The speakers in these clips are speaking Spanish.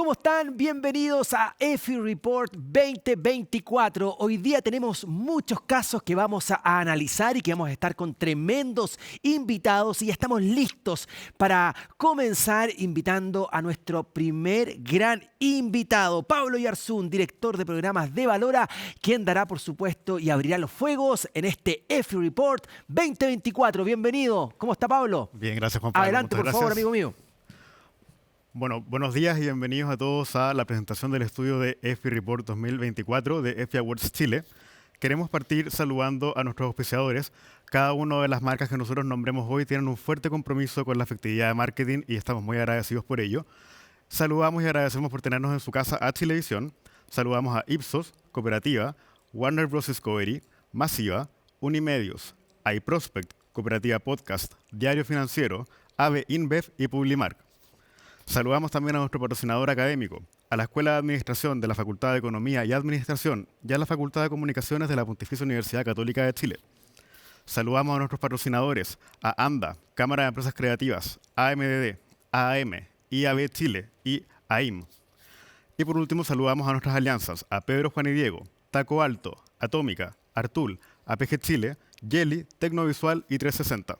¿Cómo están? Bienvenidos a EFI Report 2024. Hoy día tenemos muchos casos que vamos a analizar y que vamos a estar con tremendos invitados y ya estamos listos para comenzar invitando a nuestro primer gran invitado, Pablo Yarzún, director de programas de Valora, quien dará, por supuesto, y abrirá los fuegos en este EFI Report 2024. Bienvenido. ¿Cómo está, Pablo? Bien, gracias, Juan Pablo. Adelante, por favor, amigo mío. Bueno, buenos días y bienvenidos a todos a la presentación del estudio de EFI Report 2024 de EFI Awards Chile. Queremos partir saludando a nuestros auspiciadores. Cada una de las marcas que nosotros nombremos hoy tienen un fuerte compromiso con la efectividad de marketing y estamos muy agradecidos por ello. Saludamos y agradecemos por tenernos en su casa a Chilevisión. Saludamos a Ipsos, Cooperativa, Warner Bros. Discovery, Masiva, Unimedios, iProspect, Cooperativa Podcast, Diario Financiero, AVE InBev y Publimark. Saludamos también a nuestro patrocinador académico, a la Escuela de Administración de la Facultad de Economía y Administración y a la Facultad de Comunicaciones de la Pontificia Universidad Católica de Chile. Saludamos a nuestros patrocinadores, a AMDA, Cámara de Empresas Creativas, AMDD, AAM, IAB Chile y AIM. Y por último saludamos a nuestras alianzas, a Pedro, Juan y Diego, Taco Alto, Atómica, Artul, APG Chile, Yeli, Tecnovisual y 360.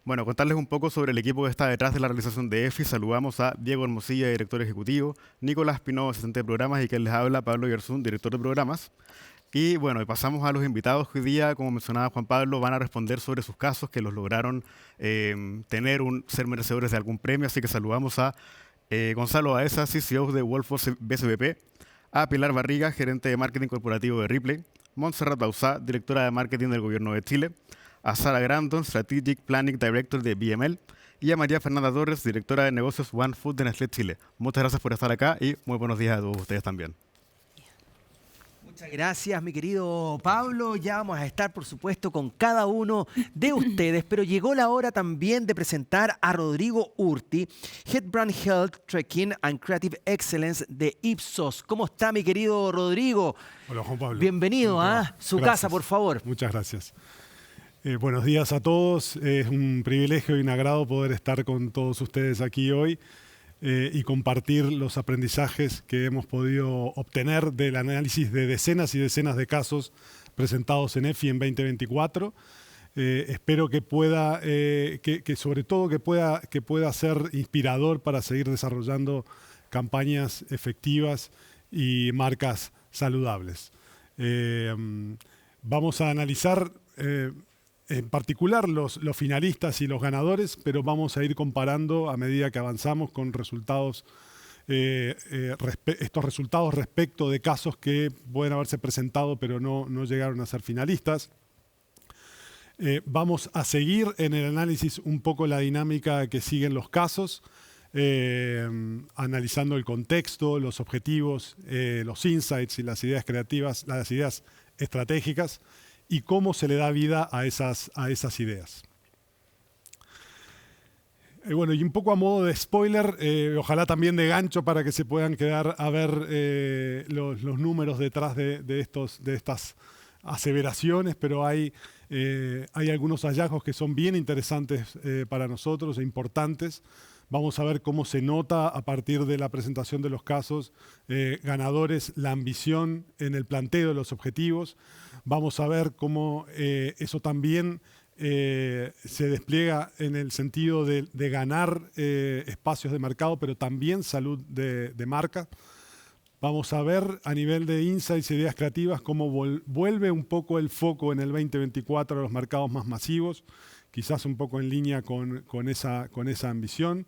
Bueno, contarles un poco sobre el equipo que está detrás de la realización de EFI. Saludamos a Diego Hermosilla, director ejecutivo, Nicolás Pinó, asistente de programas, y quien les habla, Pablo Yarzún, director de programas. Y bueno, pasamos a los invitados que hoy día, como mencionaba Juan Pablo, van a responder sobre sus casos que los lograron ser merecedores de algún premio. Así que saludamos a Gonzalo Baeza, CCO de Wolfos BSBP, a Pilar Barriga, gerente de marketing corporativo de Ripley, Montserrat Bauzá, directora de marketing del Gobierno de Chile, a Sara Grandon, Strategic Planning Director de BML, y a María Fernanda Torres, directora de negocios One Food de Nestlé Chile. Muchas gracias por estar acá y muy buenos días a todos ustedes también. Muchas gracias, mi querido Pablo. Ya vamos a estar, por supuesto, con cada uno de ustedes, pero llegó la hora también de presentar a Rodrigo Urti, Head Brand Health, Tracking and Creative Excellence de Ipsos. ¿Cómo está, mi querido Rodrigo? Hola, Juan Pablo. Bienvenido a su casa, por favor. Muchas gracias. Buenos días a todos. Es un privilegio y un agrado poder estar con todos ustedes aquí hoy y compartir los aprendizajes que hemos podido obtener del análisis de decenas y decenas de casos presentados en EFI en 2024. Espero que pueda, sobre todo que pueda ser inspirador para seguir desarrollando campañas efectivas y marcas saludables. Vamos a analizar en particular los finalistas y los ganadores, pero vamos a ir comparando a medida que avanzamos con resultados, estos resultados respecto de casos que pueden haberse presentado pero no llegaron a ser finalistas. Vamos a seguir en el análisis un poco la dinámica que siguen los casos, analizando el contexto, los objetivos, los insights y las ideas creativas, las ideas estratégicas, y cómo se le da vida a esas ideas. Bueno, y un poco a modo de spoiler, ojalá también de gancho para que se puedan quedar a ver los números detrás de estas aseveraciones, pero hay algunos hallazgos que son bien interesantes para nosotros e importantes. Vamos a ver cómo se nota a partir de la presentación de los casos ganadores la ambición en el planteo de los objetivos. Vamos a ver cómo eso también se despliega en el sentido de ganar espacios de mercado, pero también salud de marca. Vamos a ver a nivel de insights y ideas creativas cómo vuelve un poco el foco en el 2024 a los mercados más masivos, quizás un poco en línea con esa ambición.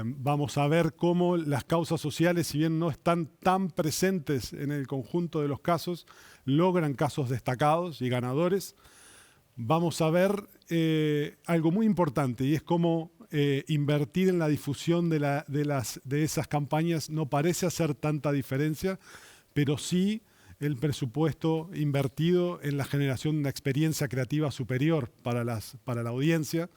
Vamos a ver cómo las causas sociales, si bien no están tan presentes en el conjunto de los casos, logran casos destacados y ganadores. Vamos a ver algo muy importante, y es cómo invertir en la difusión de esas campañas no parece hacer tanta diferencia, pero sí el presupuesto invertido en la generación de una experiencia creativa superior para la audiencia.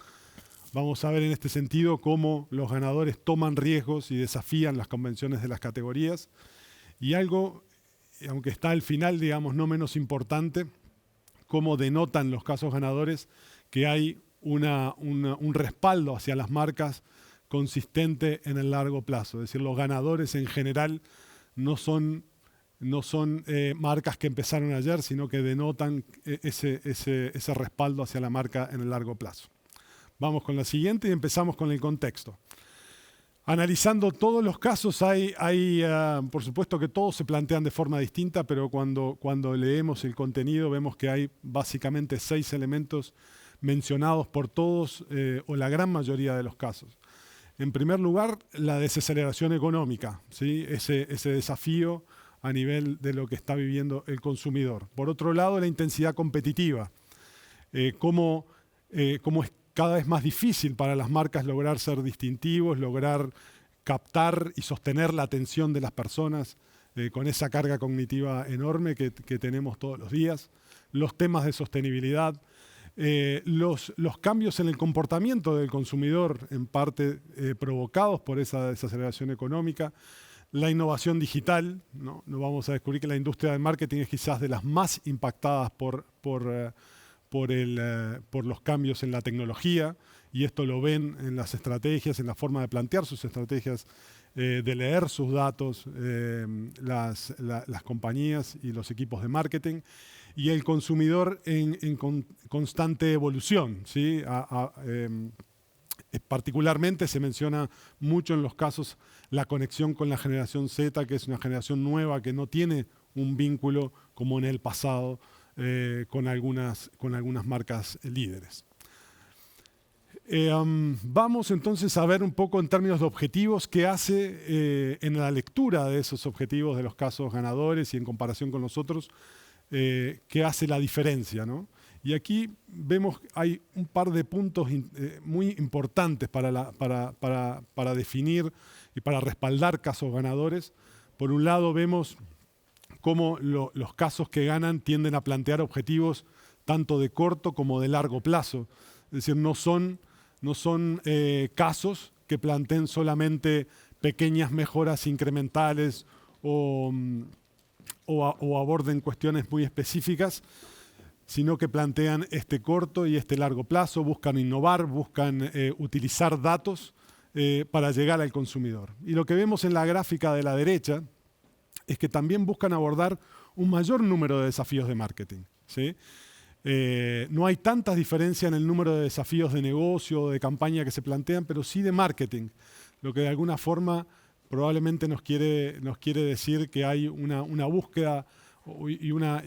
Vamos a ver en este sentido cómo los ganadores toman riesgos y desafían las convenciones de las categorías. Y algo, aunque está al final, digamos, no menos importante, cómo denotan los casos ganadores que hay un respaldo hacia las marcas consistente en el largo plazo. Es decir, los ganadores en general no son marcas que empezaron ayer, sino que denotan ese respaldo hacia la marca en el largo plazo. Vamos con la siguiente y empezamos con el contexto. Analizando todos los casos, por supuesto que todos se plantean de forma distinta, pero cuando leemos el contenido vemos que hay básicamente 6 elementos mencionados por todos o la gran mayoría de los casos. En primer lugar, la desaceleración económica, ¿sí? ese desafío a nivel de lo que está viviendo el consumidor. Por otro lado, la intensidad competitiva, cómo es cada vez más difícil para las marcas lograr ser distintivos, lograr captar y sostener la atención de las personas con esa carga cognitiva enorme que tenemos todos los días. Los temas de sostenibilidad, los cambios en el comportamiento del consumidor, en parte provocados por esa desaceleración económica. La innovación digital, ¿no? Nos vamos a descubrir que la industria del marketing es quizás de las más impactadas por los cambios en la tecnología, y esto lo ven en las estrategias, en la forma de plantear sus estrategias, de leer sus datos, las compañías y los equipos de marketing, y el consumidor en constante evolución, ¿sí? Particularmente se menciona mucho en los casos la conexión con la generación Z, que es una generación nueva que no tiene un vínculo como en el pasado con algunas marcas líderes. Vamos entonces a ver un poco en términos de objetivos qué hace en la lectura de esos objetivos de los casos ganadores y en comparación con los otros, qué hace la diferencia, ¿no? Y aquí vemos que hay un par de puntos muy importantes para definir y para respaldar casos ganadores. Por un lado vemos cómo los casos que ganan tienden a plantear objetivos tanto de corto como de largo plazo. Es decir, no son casos que planteen solamente pequeñas mejoras incrementales o aborden cuestiones muy específicas, sino que plantean este corto y este largo plazo, buscan innovar, buscan utilizar datos para llegar al consumidor. Y lo que vemos en la gráfica de la derecha es que también buscan abordar un mayor número de desafíos de marketing, ¿sí? No hay tantas diferencias en el número de desafíos de negocio o de campaña que se plantean, pero sí de marketing, lo que de alguna forma probablemente nos quiere decir que hay una búsqueda y una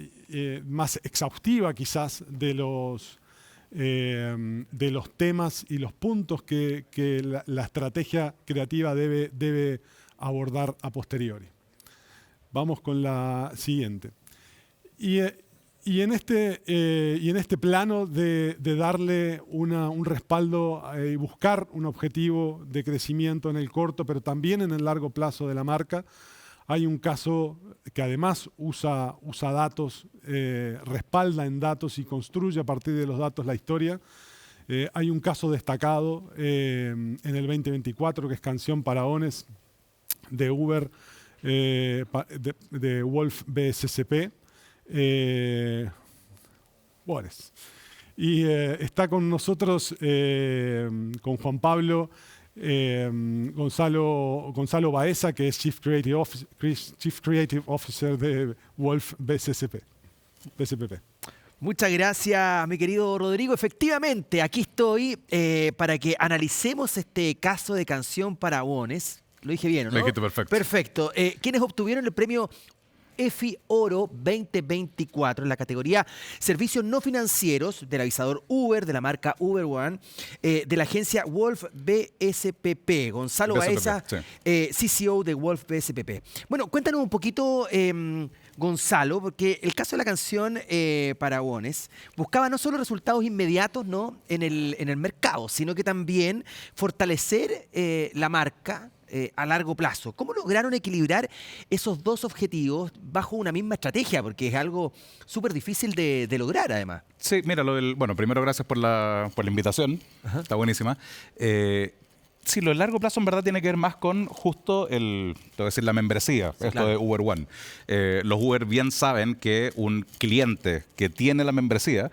más exhaustiva quizás de los temas y los puntos que la estrategia creativa debe abordar a posteriori. Vamos con la siguiente. Y en este plano de darle un respaldo y buscar un objetivo de crecimiento en el corto, pero también en el largo plazo de la marca, hay un caso que además usa datos, respalda en datos y construye a partir de los datos la historia. Hay un caso destacado en el 2024 que es Canción para Ones de Uber, de Wolf BSCP. Y está con nosotros, con Juan Pablo, Gonzalo Baeza, que es Chief Creative Officer de Wolf BSCP. Muchas gracias, mi querido Rodrigo. Efectivamente, aquí estoy para que analicemos este caso de Canción para Ones. Lo dije bien, ¿no? Lo dijiste perfecto. Perfecto. Quienes obtuvieron el premio EFI Oro 2024 en la categoría Servicios No Financieros del avisador Uber, de la marca Uber One, de la agencia Wolf BSPP. Gonzalo Baeza, CCO de Wolf BSPP. Bueno, cuéntanos un poquito, Gonzalo, porque el caso de la Canción para Ones buscaba no solo resultados inmediatos, ¿no?, en el mercado, sino que también fortalecer la marca a largo plazo. ¿Cómo lograron equilibrar esos dos objetivos bajo una misma estrategia? Porque es algo súper difícil de lograr, además. Sí, mira, bueno, primero gracias por la invitación. Ajá. Está buenísima. Sí, lo de largo plazo en verdad tiene que ver más con justo la membresía, sí, esto claro, de Uber One. Los Uber bien saben que un cliente que tiene la membresía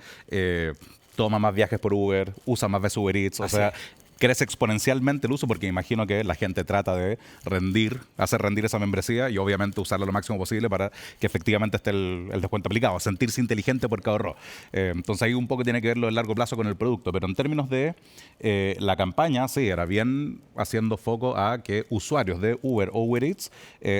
toma más viajes por Uber, usa más veces Uber Eats, o sea, crece exponencialmente el uso, porque imagino que la gente trata de hacer rendir esa membresía y obviamente usarla lo máximo posible para que efectivamente esté el descuento aplicado, sentirse inteligente porque ahorró. Entonces ahí un poco tiene que verlo a largo plazo con el producto, pero en términos de la campaña, sí, era bien haciendo foco a que usuarios de Uber o Uber Eats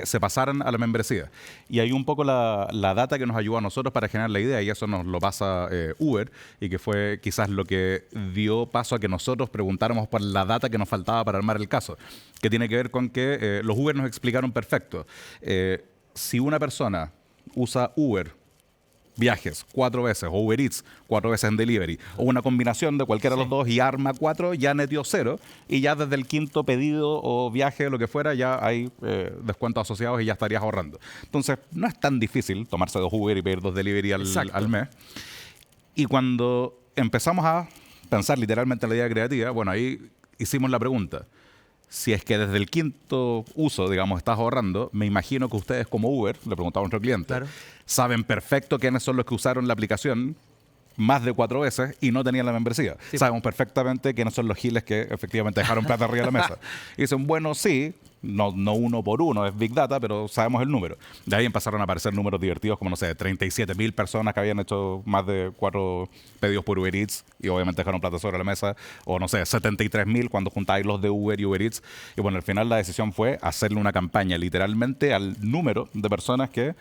se pasaran a la membresía. Y hay un poco la data que nos ayudó a nosotros para generar la idea, y eso nos lo pasa Uber, y que fue quizás lo que dio paso a que nosotros preguntáramos por la data que nos faltaba para armar el caso, que tiene que ver con que los Uber nos explicaron perfecto. Si una persona usa Uber viajes 4 veces, o Uber Eats 4 veces en delivery, o una combinación de cualquiera de los dos y arma 4, ya netió 0, y ya desde el quinto pedido o viaje, lo que fuera, ya hay descuentos asociados y ya estarías ahorrando. Entonces, no es tan difícil tomarse 2 Uber y pedir 2 delivery al mes. Y cuando empezamos a pensar literalmente en la idea creativa, bueno, ahí hicimos la pregunta. Si es que desde el quinto uso, digamos, estás ahorrando, me imagino que ustedes como Uber, le preguntaba a nuestro cliente, Claro, saben perfecto quiénes son los que usaron la aplicación más de 4 veces y no tenían la membresía. Sí. Sabemos perfectamente quiénes son los giles que efectivamente dejaron plata arriba de la mesa. Y dicen, bueno, sí, no uno por uno, es Big Data, pero sabemos el número. De ahí empezaron a aparecer números divertidos como, no sé, 37.000 personas que habían hecho más de 4 pedidos por Uber Eats y obviamente dejaron plata sobre la mesa. O, no sé, 73.000 cuando juntáis los de Uber y Uber Eats. Y bueno, al final la decisión fue hacerle una campaña literalmente al número de personas que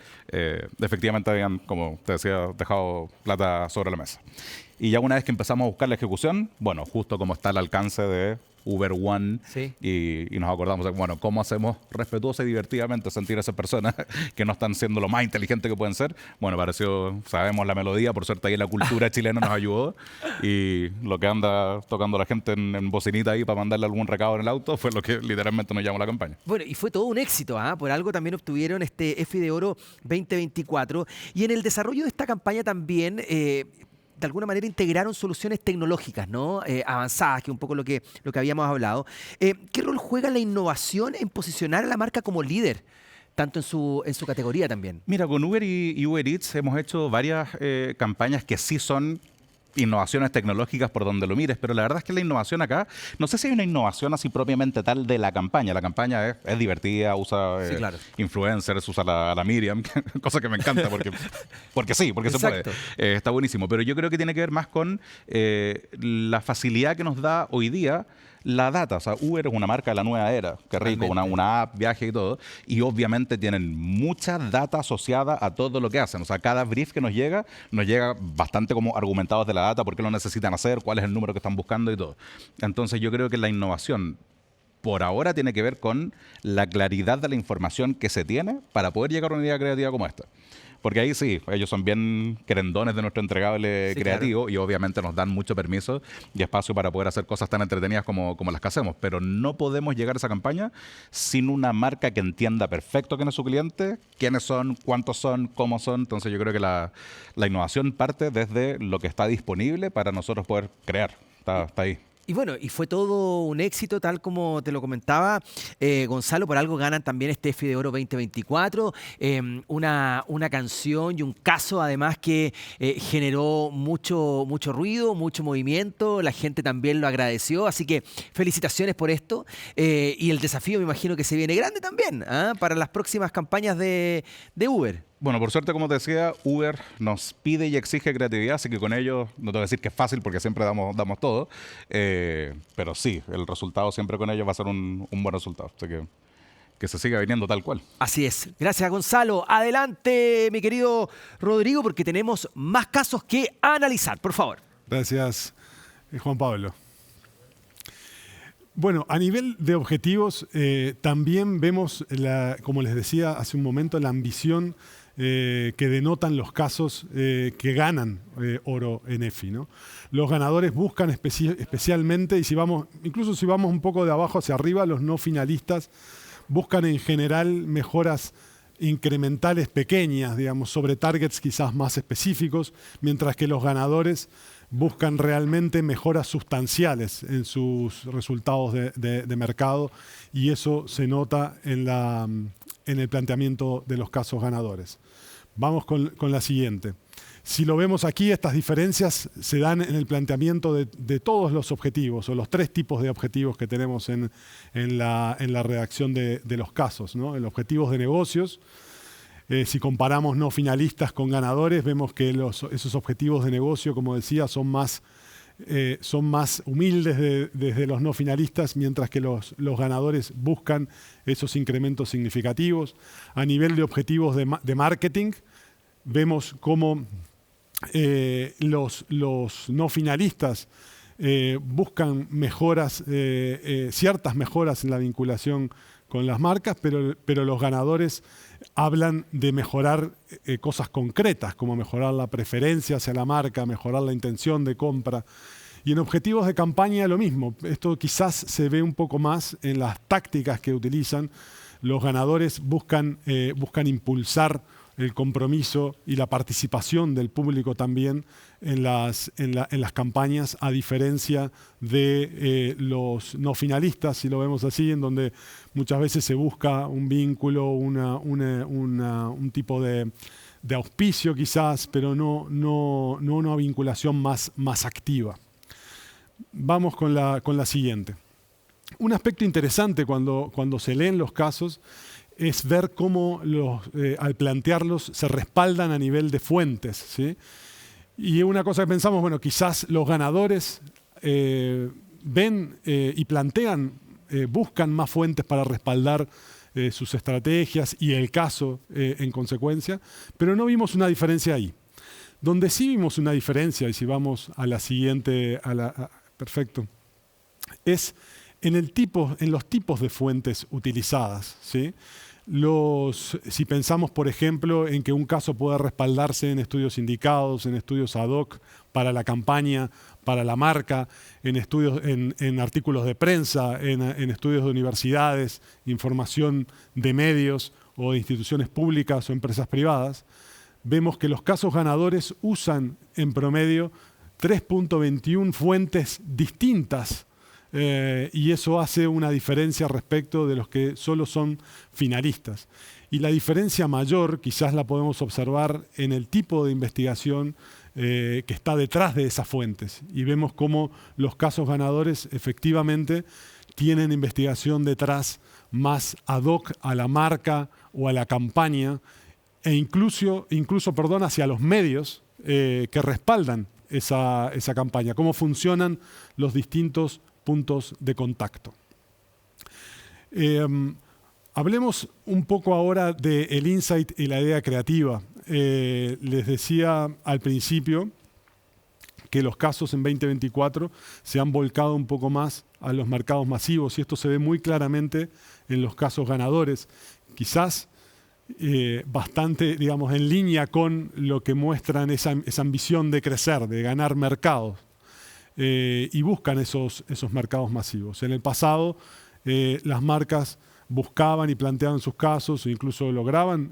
efectivamente habían, como te decía, dejado plata sobre la mesa. Y ya una vez que empezamos a buscar la ejecución, bueno, justo como está el alcance de Uber One, sí. y nos acordamos de, bueno, cómo hacemos respetuosa y divertidamente sentir a esas personas que no están siendo lo más inteligentes que pueden ser. Bueno, sabemos la melodía, por suerte ahí la cultura chilena nos ayudó, y lo que anda tocando la gente en bocinita ahí para mandarle algún recado en el auto fue lo que literalmente nos llamó la campaña. Bueno, y fue todo un éxito, ¿ah? Por algo también obtuvieron este EFI de Oro 2024. Y en el desarrollo de esta campaña también, de alguna manera, integraron soluciones tecnológicas, ¿no? Avanzadas, que es un poco lo que habíamos hablado. ¿Qué rol juega la innovación en posicionar a la marca como líder, tanto en su categoría también? Mira, con Uber y Uber Eats hemos hecho varias campañas que sí son innovaciones tecnológicas por donde lo mires, pero la verdad es que la innovación acá, no sé si hay una innovación así propiamente tal de la campaña. La campaña es divertida, usa Sí, claro. influencers, usa a la Miriam, cosa que me encanta porque sí, porque se puede. Exacto. Está buenísimo, pero yo creo que tiene que ver más con la facilidad que nos da hoy día la data. O sea, Uber es una marca de la nueva era, qué rico, una app, viaje y todo, y obviamente tienen mucha data asociada a todo lo que hacen. O sea, cada brief que nos llega bastante como argumentados de la data, por qué lo necesitan hacer, cuál es el número que están buscando y todo. Entonces yo creo que la innovación por ahora tiene que ver con la claridad de la información que se tiene para poder llegar a una idea creativa como esta. Porque ahí sí, ellos son bien querendones de nuestro entregable creativo, claro, y obviamente nos dan mucho permiso y espacio para poder hacer cosas tan entretenidas como las que hacemos. Pero no podemos llegar a esa campaña sin una marca que entienda perfecto quién es su cliente, quiénes son, cuántos son, cómo son. Entonces yo creo que la innovación parte desde lo que está disponible para nosotros poder crear. Está ahí. Y bueno, y fue todo un éxito, tal como te lo comentaba Gonzalo. Por algo ganan también este EFI de Oro 2024, una canción y un caso además que generó mucho ruido, mucho movimiento. La gente también lo agradeció, así que felicitaciones por esto. Y el desafío me imagino que se viene grande también, ¿ah? Para las próximas campañas de Uber. Bueno, por suerte, como te decía, Uber nos pide y exige creatividad, así que con ellos no te voy a decir que es fácil porque siempre damos todo, pero sí, el resultado siempre con ellos va a ser un buen resultado, así que se siga viniendo tal cual. Así es. Gracias, Gonzalo. Adelante, mi querido Rodrigo, porque tenemos más casos que analizar, por favor. Gracias, Juan Pablo. Bueno, a nivel de objetivos, también vemos, como les decía hace un momento, la ambición que denotan los casos que ganan oro en EFI, ¿no? Los ganadores buscan especialmente, y incluso si vamos un poco de abajo hacia arriba, los no finalistas buscan en general mejoras incrementales pequeñas, digamos, sobre targets quizás más específicos, mientras que los ganadores buscan realmente mejoras sustanciales en sus resultados de mercado, y eso se nota en el planteamiento de los casos ganadores. Vamos con la siguiente. Si lo vemos aquí, estas diferencias se dan en el planteamiento de todos los objetivos, o los 3 tipos de objetivos que tenemos en la redacción de los casos, ¿no? En los objetivos de negocios, si comparamos no finalistas con ganadores, vemos que esos objetivos de negocio, como decía, son más humildes desde los no finalistas, mientras que los ganadores buscan esos incrementos significativos. A nivel de objetivos de marketing, vemos cómo los no finalistas buscan mejoras, ciertas mejoras en la vinculación con las marcas, pero los ganadores hablan de mejorar cosas concretas, como mejorar la preferencia hacia la marca, mejorar la intención de compra. Y en objetivos de campaña lo mismo. Esto quizás se ve un poco más en las tácticas que utilizan. Los ganadores buscan impulsar el compromiso y la participación del público también en las campañas, a diferencia de los no finalistas, si lo vemos así, en donde muchas veces se busca un vínculo, un tipo de auspicio quizás, pero no una vinculación más activa. Vamos con la siguiente. Un aspecto interesante cuando se leen los casos es ver cómo al plantearlos se respaldan a nivel de fuentes, ¿sí? Y una cosa que pensamos, bueno, quizás los ganadores ven y plantean, buscan más fuentes para respaldar sus estrategias y el caso en consecuencia, pero no vimos una diferencia ahí. Donde sí vimos una diferencia, y si vamos a la siguiente, perfecto, es en los tipos de fuentes utilizadas, ¿sí? Si pensamos, por ejemplo, en que un caso pueda respaldarse en estudios indicados, en estudios ad hoc para la campaña, para la marca, en artículos de prensa, en estudios de universidades, información de medios o de instituciones públicas o empresas privadas, vemos que los casos ganadores usan en promedio 3.21 fuentes distintas. Y eso hace una diferencia respecto de los que solo son finalistas. Y la diferencia mayor quizás la podemos observar en el tipo de investigación que está detrás de esas fuentes. Y vemos cómo los casos ganadores efectivamente tienen investigación detrás más ad hoc a la marca o a la campaña, e incluso hacia los medios que respaldan esa campaña, cómo funcionan los distintos puntos de contacto. Hablemos un poco ahora del insight y la idea creativa. Les decía al principio que los casos en 2024 se han volcado un poco más a los mercados masivos, y esto se ve muy claramente en los casos ganadores, quizás bastante, digamos, en línea con lo que muestran esa ambición de crecer, de ganar mercados. Y buscan esos mercados masivos. En el pasado, las marcas buscaban y planteaban sus casos, e incluso lograban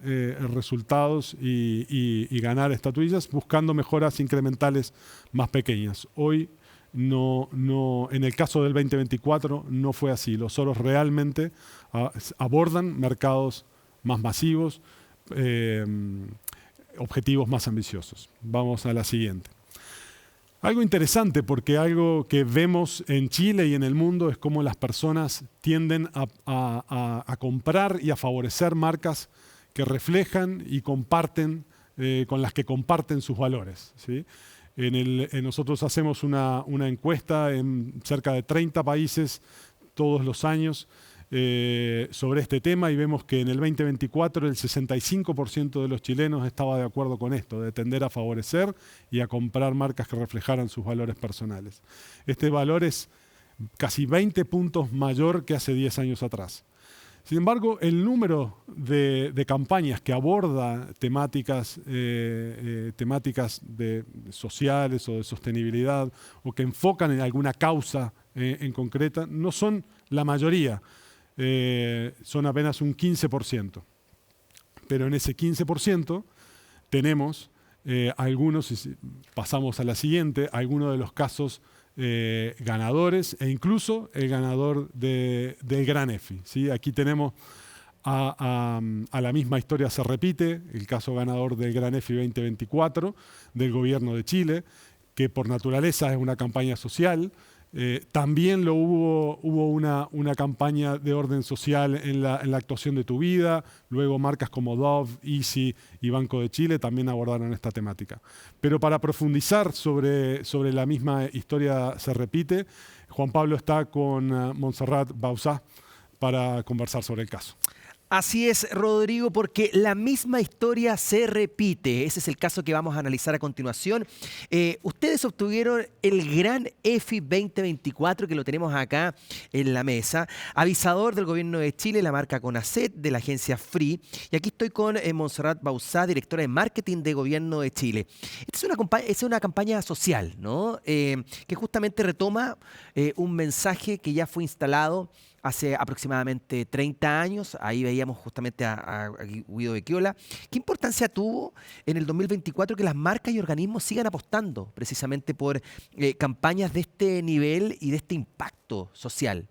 resultados y ganar estatuillas buscando mejoras incrementales más pequeñas. Hoy, en el caso del 2024, no fue así. Los oros realmente abordan mercados más masivos, objetivos más ambiciosos. Vamos a la siguiente. Algo interesante, porque algo que vemos en Chile y en el mundo es cómo las personas tienden a comprar y a favorecer marcas que reflejan y comparten, con las que comparten sus valores, ¿sí? Nosotros hacemos una encuesta en cerca de 30 países todos los años sobre este tema, y vemos que en el 2024 el 65% de los chilenos estaba de acuerdo con esto, de tender a favorecer y a comprar marcas que reflejaran sus valores personales. Este valor es casi 20 puntos mayor que hace 10 años atrás. Sin embargo, el número de campañas que aborda temáticas sociales o de sostenibilidad, o que enfocan en alguna causa en concreta, no son la mayoría. Son apenas un 15%. Pero en ese 15% tenemos algunos, y pasamos a la siguiente, algunos de los casos ganadores, e incluso el ganador del Gran EFI, ¿sí? Aquí tenemos a la misma historia se repite, el caso ganador del Gran EFI 2024 del gobierno de Chile, que por naturaleza es una campaña social. También hubo una campaña de orden social en la actuación de Tu Vida. Luego marcas como Dove, Easy y Banco de Chile también abordaron esta temática. Pero para profundizar sobre la misma historia se repite, Juan Pablo está con Montserrat Bauzá para conversar sobre el caso. Así es, Rodrigo, porque la misma historia se repite. Ese es el caso que vamos a analizar a continuación. Ustedes obtuvieron el Gran EFI 2024, que lo tenemos acá en la mesa. Avisador del Gobierno de Chile, la marca Conacet, de la agencia Free. Y aquí estoy con Montserrat Bauzá, directora de Marketing de Gobierno de Chile. Esta es una campaña social, ¿no? Que justamente retoma un mensaje que ya fue instalado hace aproximadamente 30 años. Ahí veíamos justamente a Guido Becchiola. ¿Qué importancia tuvo en el 2024 que las marcas y organismos sigan apostando precisamente por campañas de este nivel y de este impacto social?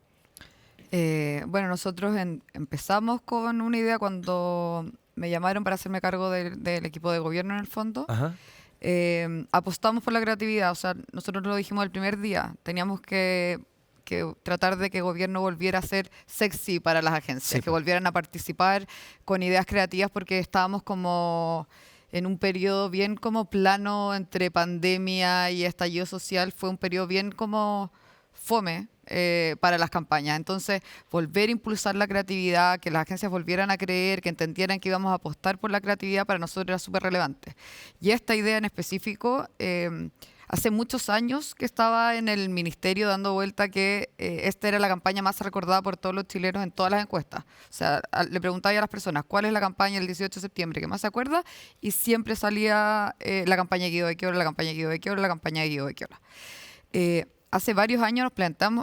Bueno, nosotros empezamos con una idea cuando me llamaron para hacerme cargo del equipo de gobierno en el fondo. Ajá. Apostamos por la creatividad, o sea, nosotros lo dijimos el primer día, teníamos que tratar de que el gobierno volviera a ser sexy para las agencias, Sí, que volvieran a participar con ideas creativas, porque estábamos como en un periodo bien como plano entre pandemia y estallido social. Fue un periodo bien como fome para las campañas. Entonces, volver a impulsar la creatividad, que las agencias volvieran a creer, que entendieran que íbamos a apostar por la creatividad, para nosotros era súper relevante. Y esta idea en específico, hace muchos años que estaba en el ministerio dando vuelta que esta era la campaña más recordada por todos los chilenos en todas las encuestas. O sea, le preguntaba a las personas, ¿cuál es la campaña del 18 de septiembre que más se acuerda? Y siempre salía la campaña de Guido Becchiola, la campaña de Guido Becchiola, la campaña de Guido Becchiola. Hace varios años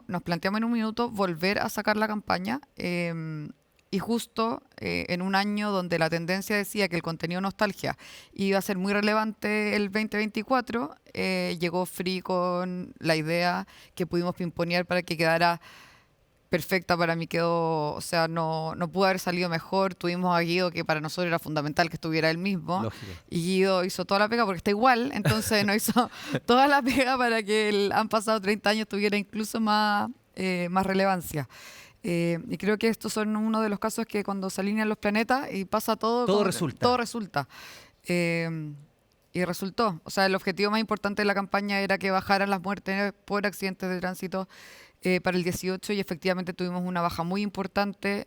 nos planteamos en un minuto volver a sacar la campaña. Y justo en un año donde la tendencia decía que el contenido nostalgia iba a ser muy relevante el 2024, llegó Free con la idea que pudimos pimponear para que quedara perfecta. Para mí quedó, o sea, no pudo haber salido mejor. Tuvimos a Guido, que para nosotros era fundamental que estuviera él mismo. Lógico. Y Guido hizo toda la pega porque está igual, entonces no hizo toda la pega para que han pasado 30 años tuviera incluso más relevancia. Y creo que estos son uno de los casos que cuando se alinean los planetas y pasa todo resulta. Todo resulta. Y resultó. O sea, el objetivo más importante de la campaña era que bajaran las muertes por accidentes de tránsito para el 18, y efectivamente tuvimos una baja muy importante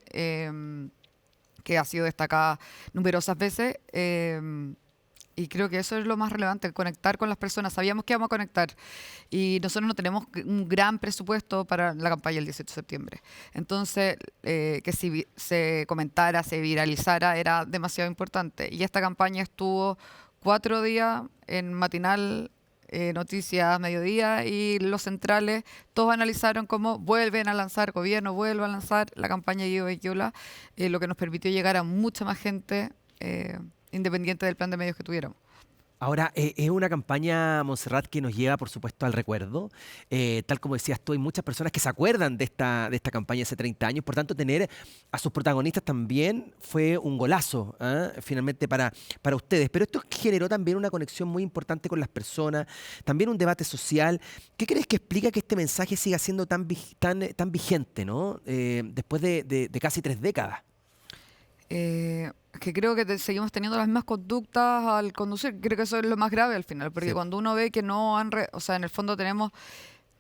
que ha sido destacada numerosas veces. Y creo que eso es lo más relevante, conectar con las personas. Sabíamos que íbamos a conectar y nosotros no tenemos un gran presupuesto para la campaña del 18 de septiembre. Entonces, que se comentara, se viralizara, era demasiado importante. Y esta campaña estuvo 4 días en matinal, noticias, mediodía, y los centrales todos analizaron cómo vuelven a lanzar, gobierno vuelve a lanzar la campaña de Guido Becchiola, lo que nos permitió llegar a mucha más gente, independiente del plan de medios que tuviéramos. Ahora, es una campaña, Montserrat, que nos lleva, por supuesto, al recuerdo. Tal como decías tú, hay muchas personas que se acuerdan de esta campaña hace 30 años. Por tanto, tener a sus protagonistas también fue un golazo, finalmente, para ustedes. Pero esto generó también una conexión muy importante con las personas, también un debate social. ¿Qué crees que explica que este mensaje siga siendo tan vigente, ¿no? Después de casi 3 décadas? Que creo que seguimos teniendo las mismas conductas al conducir. Creo que eso es lo más grave al final, porque Sí. cuando uno ve que no o sea, en el fondo tenemos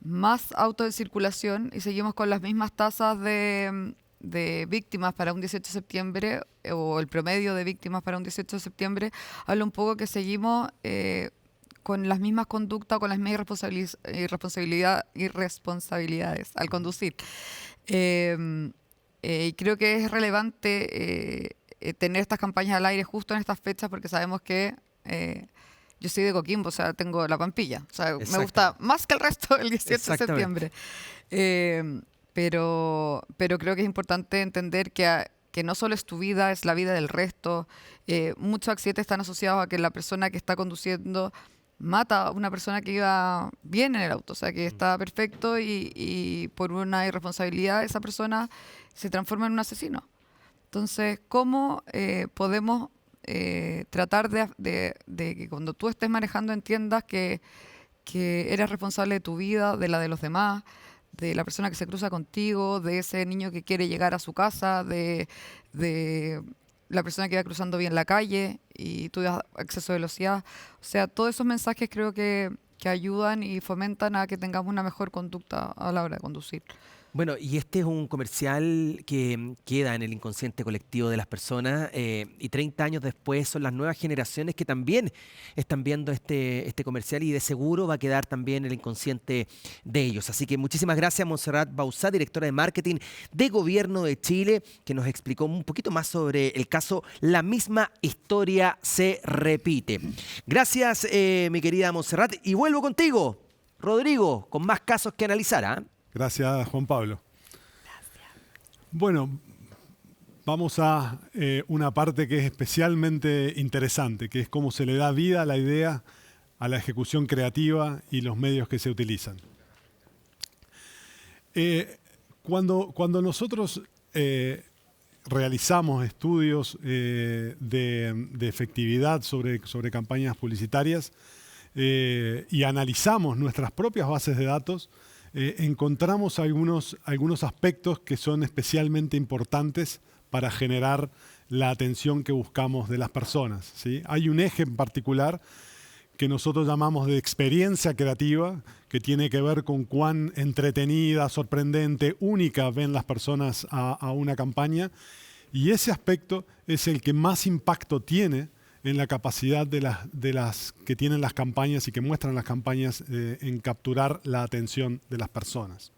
más autos en circulación y seguimos con las mismas tasas de víctimas para un 18 de septiembre, o el promedio de víctimas para un 18 de septiembre, habla un poco que seguimos con las mismas conductas, con las mismas irresponsabilidades al conducir. Y creo que es relevante tener estas campañas al aire justo en estas fechas, porque sabemos que yo soy de Coquimbo, o sea, tengo la Pampilla. O sea, me gusta más que el resto el 18 de septiembre. Pero creo que es importante entender que no solo es tu vida, es la vida del resto. Muchos accidentes están asociados a que la persona que está conduciendo mata a una persona que iba bien en el auto, o sea, que está perfecto, y por una irresponsabilidad esa persona se transforma en un asesino. Entonces, ¿cómo podemos tratar de que cuando tú estés manejando entiendas que eres responsable de tu vida, de la de los demás, de la persona que se cruza contigo, de ese niño que quiere llegar a su casa, de la persona que va cruzando bien la calle y tú das exceso de velocidad? O sea, todos esos mensajes creo que ayudan y fomentan a que tengamos una mejor conducta a la hora de conducir. Bueno, y este es un comercial que queda en el inconsciente colectivo de las personas y 30 años después son las nuevas generaciones que también están viendo este comercial y de seguro va a quedar también en el inconsciente de ellos. Así que muchísimas gracias, Montserrat Bauzá, directora de marketing de Gobierno de Chile, que nos explicó un poquito más sobre el caso La misma historia se repite. Gracias, mi querida Montserrat, y vuelvo contigo, Rodrigo, con más casos que analizar, ¿ah? Gracias, Juan Pablo. Bueno, vamos a una parte que es especialmente interesante, que es cómo se le da vida a la idea, a la ejecución creativa y los medios que se utilizan. Cuando nosotros realizamos estudios de efectividad sobre campañas publicitarias y analizamos nuestras propias bases de datos, encontramos algunos aspectos que son especialmente importantes para generar la atención que buscamos de las personas, ¿sí? Hay un eje en particular que nosotros llamamos de experiencia creativa, que tiene que ver con cuán entretenida, sorprendente, única ven las personas a una campaña, y ese aspecto es el que más impacto tiene en la capacidad de las que tienen las campañas y que muestran las campañas en capturar la atención de las personas.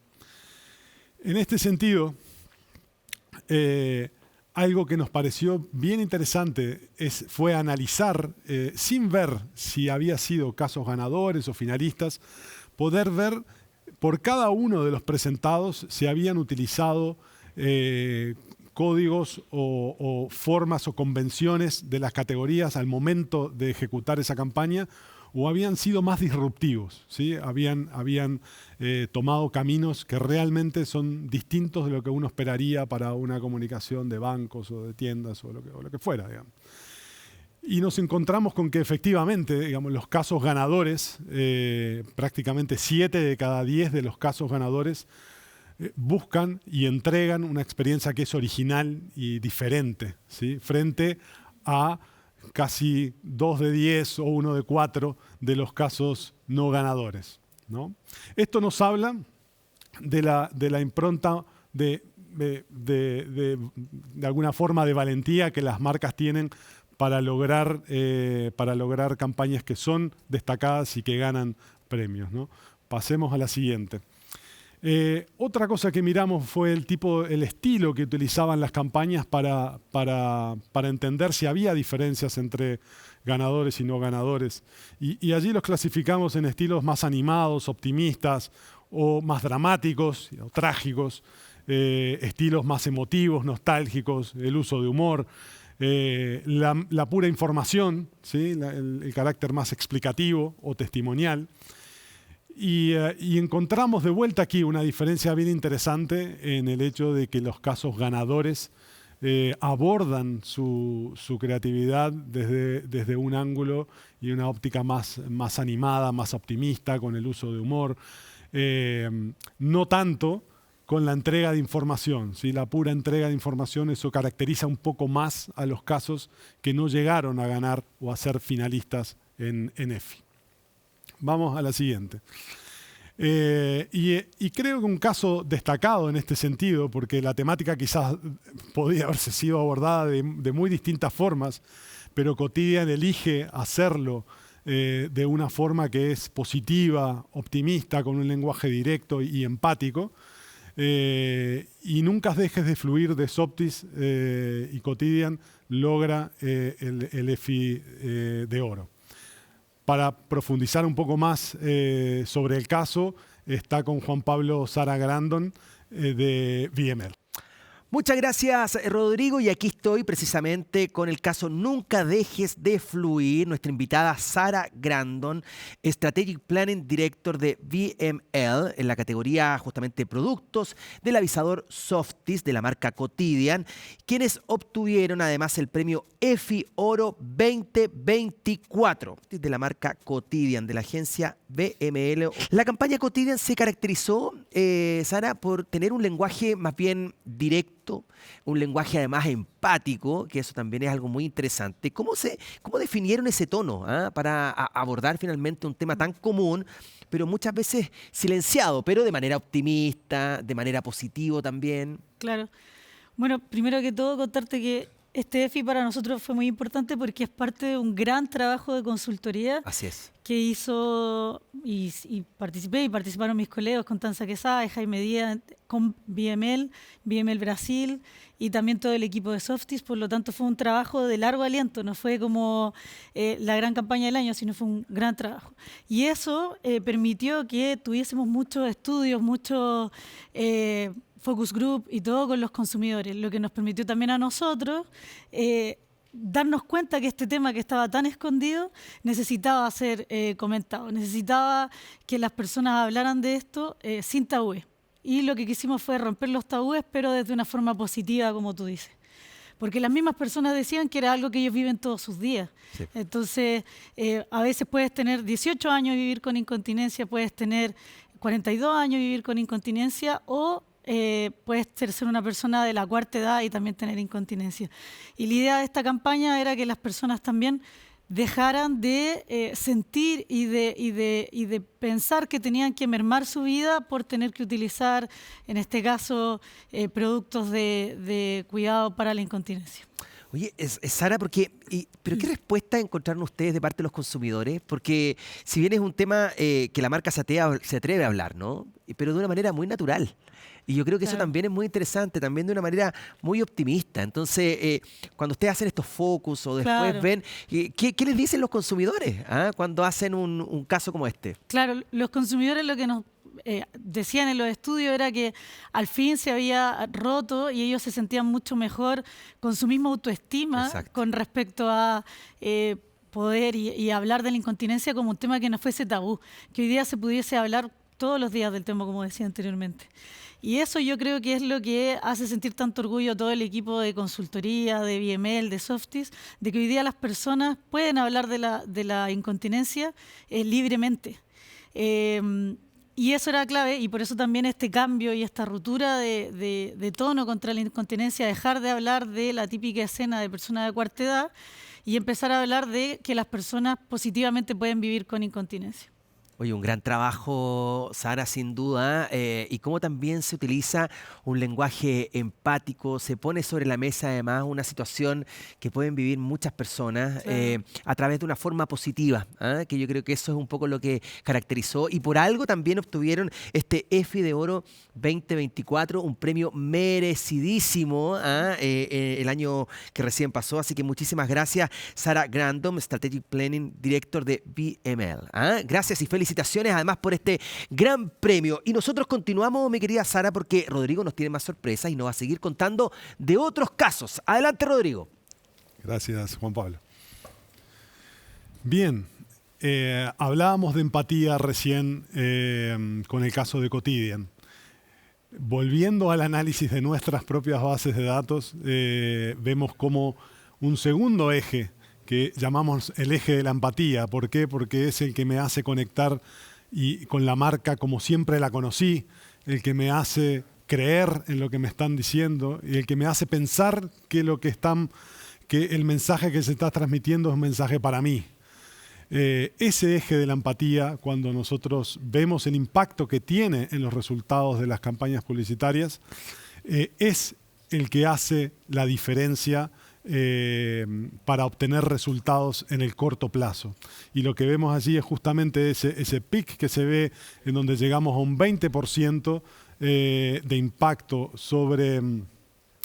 En este sentido, algo que nos pareció bien interesante fue analizar, sin ver si había sido casos ganadores o finalistas, poder ver por cada uno de los presentados si habían utilizado códigos o formas o convenciones de las categorías al momento de ejecutar esa campaña o habían sido más disruptivos, ¿sí? Habían tomado caminos que realmente son distintos de lo que uno esperaría para una comunicación de bancos o de tiendas o lo que fuera, digamos. Y nos encontramos con que efectivamente, digamos, los casos ganadores, prácticamente 7 de cada 10 de los casos ganadores buscan y entregan una experiencia que es original y diferente, ¿sí? Frente a casi 2 de 10 o 1 de 4 de los casos no ganadores, ¿no? Esto nos habla de la impronta de alguna forma de valentía que las marcas tienen para lograr campañas que son destacadas y que ganan premios, ¿no? Pasemos a la siguiente. Otra cosa que miramos fue el estilo que utilizaban las campañas para entender si había diferencias entre ganadores y no ganadores. Y allí los clasificamos en estilos más animados, optimistas, o más dramáticos, o trágicos, estilos más emotivos, nostálgicos, el uso de humor, la pura información, ¿sí? el carácter más explicativo o testimonial. Y encontramos de vuelta aquí una diferencia bien interesante en el hecho de que los casos ganadores abordan su creatividad desde un ángulo y una óptica más animada, más optimista, con el uso de humor. No tanto con la entrega de información, ¿sí? La pura entrega de información, eso caracteriza un poco más a los casos que no llegaron a ganar o a ser finalistas en EFI. Vamos a la siguiente. Y creo que un caso destacado en este sentido, porque la temática quizás podría haberse sido abordada de muy distintas formas, pero Cotidian elige hacerlo de una forma que es positiva, optimista, con un lenguaje directo y empático. Y nunca dejes de fluir de Soptis y Cotidian logra el EFI de oro. Para profundizar un poco más sobre el caso, está con Juan Pablo Sara Grandon de VML. Muchas gracias, Rodrigo. Y aquí estoy precisamente con el caso Nunca Dejes de Fluir. Nuestra invitada Sara Grandon, Strategic Planning Director de VML, en la categoría justamente productos del avisador Softis de la marca Quotidian, quienes obtuvieron además el premio EFI Oro 2024 de la marca Quotidian, de la agencia VML. La campaña Quotidian se caracterizó, Sara, por tener un lenguaje más bien directo, un lenguaje además empático, que eso también es algo muy interesante. ¿Cómo definieron ese tono para abordar finalmente un tema tan común, pero muchas veces silenciado, pero de manera optimista, de manera positiva también? Claro. Bueno, primero que todo contarte que este EFI para nosotros fue muy importante porque es parte de un gran trabajo de consultoría. Así es. Que hizo y participé y participaron mis colegas Constanza Quesada y Jaime Díaz con VML Brasil y también todo el equipo de Softis. Por lo tanto, fue un trabajo de largo aliento, no fue como la gran campaña del año, sino fue un gran trabajo. Y eso permitió que tuviésemos muchos estudios, muchos focus group y todo con los consumidores, lo que nos permitió también a nosotros darnos cuenta que este tema que estaba tan escondido necesitaba ser comentado, necesitaba que las personas hablaran de esto sin tabúes. Y lo que quisimos fue romper los tabúes, pero desde una forma positiva, como tú dices. Porque las mismas personas decían que era algo que ellos viven todos sus días. Sí. Entonces, a veces puedes tener 18 años y vivir con incontinencia, puedes tener 42 años y vivir con incontinencia, o puedes ser una persona de la cuarta edad y también tener incontinencia. Y la idea de esta campaña era que las personas también dejaran de sentir y de pensar que tenían que mermar su vida por tener que utilizar, en este caso, productos de cuidado para la incontinencia. Oye, Sara, ¿pero qué respuesta encontraron ustedes de parte de los consumidores? Porque si bien es un tema que la marca se atreve a hablar, ¿no? Pero de una manera muy natural. Y yo creo que eso también es muy interesante, también de una manera muy optimista. Entonces, cuando ustedes hacen estos focus o después ven, ¿qué les dicen los consumidores cuando hacen un caso como este? Claro, los consumidores lo que nos decían en los estudios era que al fin se había roto y ellos se sentían mucho mejor con su misma autoestima. Exacto. Con respecto a poder y hablar de la incontinencia como un tema que no fuese tabú, que hoy día se pudiese hablar todos los días del tema, como decía anteriormente. Y eso yo creo que es lo que hace sentir tanto orgullo a todo el equipo de consultoría, de VML, de Softis, de que hoy día las personas pueden hablar de la incontinencia libremente. Y eso era clave, y por eso también este cambio y esta ruptura de tono contra la incontinencia, dejar de hablar de la típica escena de personas de cuarta edad y empezar a hablar de que las personas positivamente pueden vivir con incontinencia. Oye, un gran trabajo, Sara, sin duda, y cómo también se utiliza un lenguaje empático, se pone sobre la mesa además una situación que pueden vivir muchas personas a través de una forma positiva, que yo creo que eso es un poco lo que caracterizó, y por algo también obtuvieron este EFI de Oro 2024, un premio merecidísimo el año que recién pasó, así que muchísimas gracias, Sara Grandon, Strategic Planning Director de VML. Gracias y felicitaciones además por este gran premio. Y nosotros continuamos, mi querida Sara, porque Rodrigo nos tiene más sorpresas y nos va a seguir contando de otros casos. Adelante, Rodrigo. Gracias, Juan Pablo. Bien, hablábamos de empatía recién con el caso de Quotidian. Volviendo al análisis de nuestras propias bases de datos, vemos como un segundo eje que llamamos el eje de la empatía. ¿Por qué? Porque es el que me hace conectar con la marca como siempre la conocí, el que me hace creer en lo que me están diciendo y el que me hace pensar que el mensaje que se está transmitiendo es un mensaje para mí. Ese eje de la empatía, cuando nosotros vemos el impacto que tiene en los resultados de las campañas publicitarias, es el que hace la diferencia para obtener resultados en el corto plazo. Y lo que vemos allí es justamente ese pic que se ve en donde llegamos a un 20% de impacto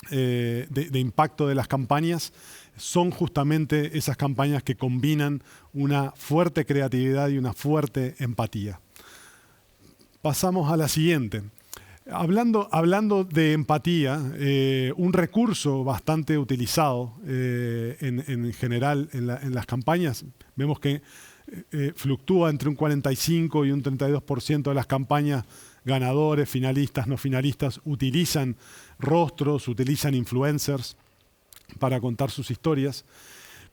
de impacto de las campañas. Son justamente esas campañas que combinan una fuerte creatividad y una fuerte empatía. Pasamos a la siguiente. Hablando de empatía, un recurso bastante utilizado en general en las campañas, vemos que fluctúa entre un 45 y un 32% de las campañas, ganadores, finalistas, no finalistas, utilizan rostros, utilizan influencers para contar sus historias,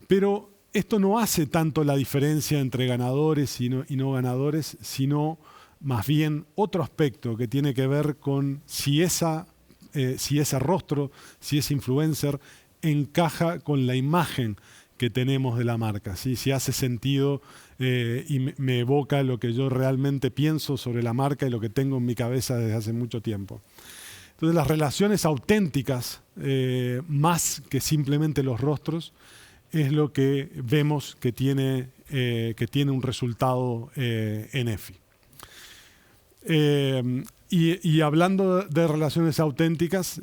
pero esto no hace tanto la diferencia entre ganadores y no ganadores, sino más bien otro aspecto que tiene que ver con si ese rostro, si ese influencer encaja con la imagen que tenemos de la marca, ¿sí? Si hace sentido y me evoca lo que yo realmente pienso sobre la marca y lo que tengo en mi cabeza desde hace mucho tiempo. Entonces las relaciones auténticas, más que simplemente los rostros, es lo que vemos que tiene un resultado en EFI. Y hablando de relaciones auténticas,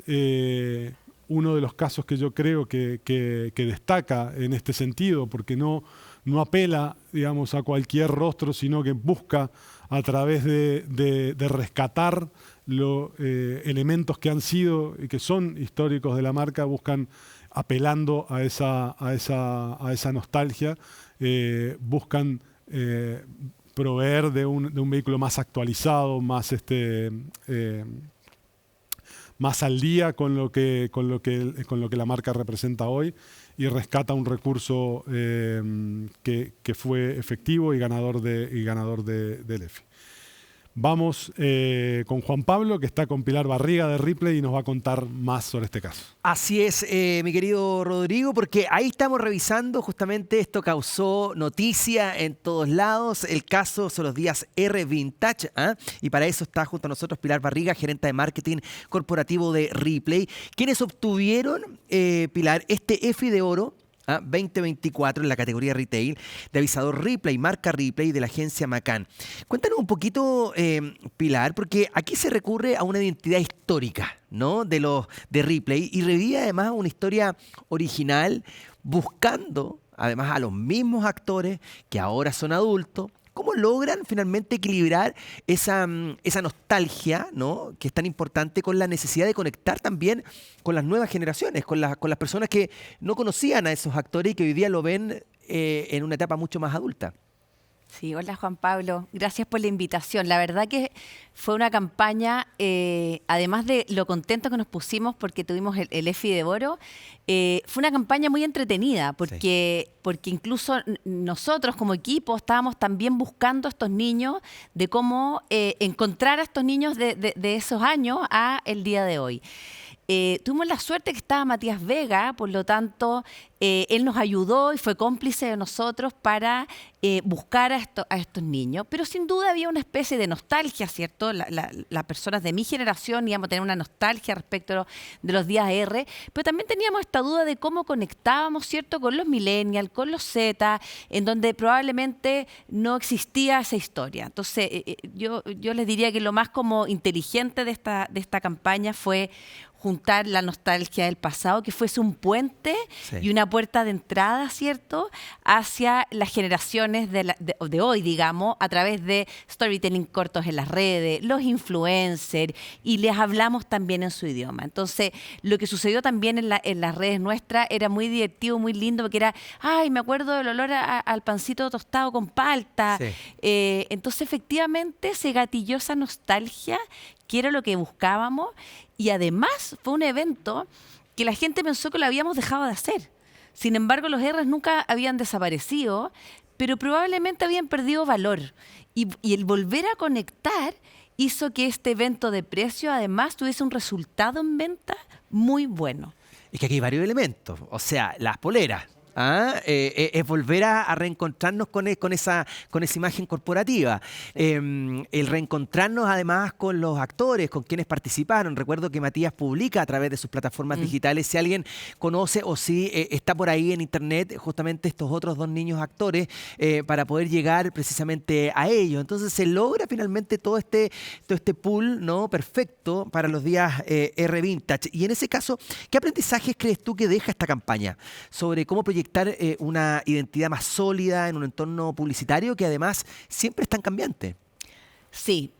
uno de los casos que yo creo que destaca en este sentido, porque no apela, digamos, a cualquier rostro, sino que busca a través de rescatar elementos que han sido y que son históricos de la marca, buscan apelando a esa nostalgia, buscan proveer de un vehículo más actualizado, más al día con lo que la marca representa hoy, y rescata un recurso que fue efectivo y ganador del EFI. Vamos con Juan Pablo, que está con Pilar Barriga de Ripley y nos va a contar más sobre este caso. Así es, mi querido Rodrigo, porque ahí estamos revisando, justamente esto causó noticia en todos lados, el caso son los días R Vintage, y para eso está junto a nosotros Pilar Barriga, gerente de marketing corporativo de Ripley, quienes obtuvieron, Pilar, este EFI de oro 2024 en la categoría retail de avisador Ripley, marca Ripley de la agencia McCann. Cuéntanos un poquito, Pilar, porque aquí se recurre a una identidad histórica, ¿no? de Ripley, y revive además una historia original buscando además a los mismos actores que ahora son adultos. ¿Cómo logran finalmente equilibrar esa nostalgia, ¿no?, que es tan importante, con la necesidad de conectar también con las nuevas generaciones, con las personas que no conocían a esos actores y que hoy día lo ven en una etapa mucho más adulta? Sí, hola Juan Pablo, gracias por la invitación. La verdad que fue una campaña, además de lo contentos que nos pusimos porque tuvimos el EFI de oro, fue una campaña muy entretenida porque incluso nosotros como equipo estábamos también buscando a estos niños, de cómo encontrar a estos niños de esos años a el día de hoy. Tuvimos la suerte que estaba Matías Vega, por lo tanto, él nos ayudó y fue cómplice de nosotros para buscar a estos niños. Pero sin duda había una especie de nostalgia, ¿cierto? Las personas de mi generación íbamos a tener una nostalgia respecto de los días R, pero también teníamos esta duda de cómo conectábamos, ¿cierto?, con los millennials, con los Z, en donde probablemente no existía esa historia. Entonces, yo les diría que lo más como inteligente de esta campaña fue juntar la nostalgia del pasado, que fuese un puente y una puerta de entrada, ¿cierto?, hacia las generaciones de hoy, digamos, a través de storytelling cortos en las redes, los influencers, y les hablamos también en su idioma. Entonces, lo que sucedió también en las redes nuestras era muy divertido, muy lindo, porque era, ay, me acuerdo del olor al pancito tostado con palta. Sí. Entonces, efectivamente, se gatilló esa nostalgia, que era lo que buscábamos, y además fue un evento que la gente pensó que lo habíamos dejado de hacer. Sin embargo, los R's nunca habían desaparecido, pero probablemente habían perdido valor. Y el volver a conectar hizo que este evento de precio además tuviese un resultado en venta muy bueno. Es que aquí hay varios elementos, o sea, las poleras. Es volver a reencontrarnos con esa imagen corporativa. El reencontrarnos además con los actores, con quienes participaron. Recuerdo que Matías publica a través de sus plataformas digitales, si alguien conoce o si está por ahí en internet, justamente estos otros dos niños actores, para poder llegar precisamente a ellos. Entonces se logra finalmente todo este pool, ¿no?, perfecto para los días R Vintage. Y en ese caso, ¿qué aprendizajes crees tú que deja esta campaña sobre cómo proyectar una identidad más sólida en un entorno publicitario que además siempre es tan cambiante? Sí,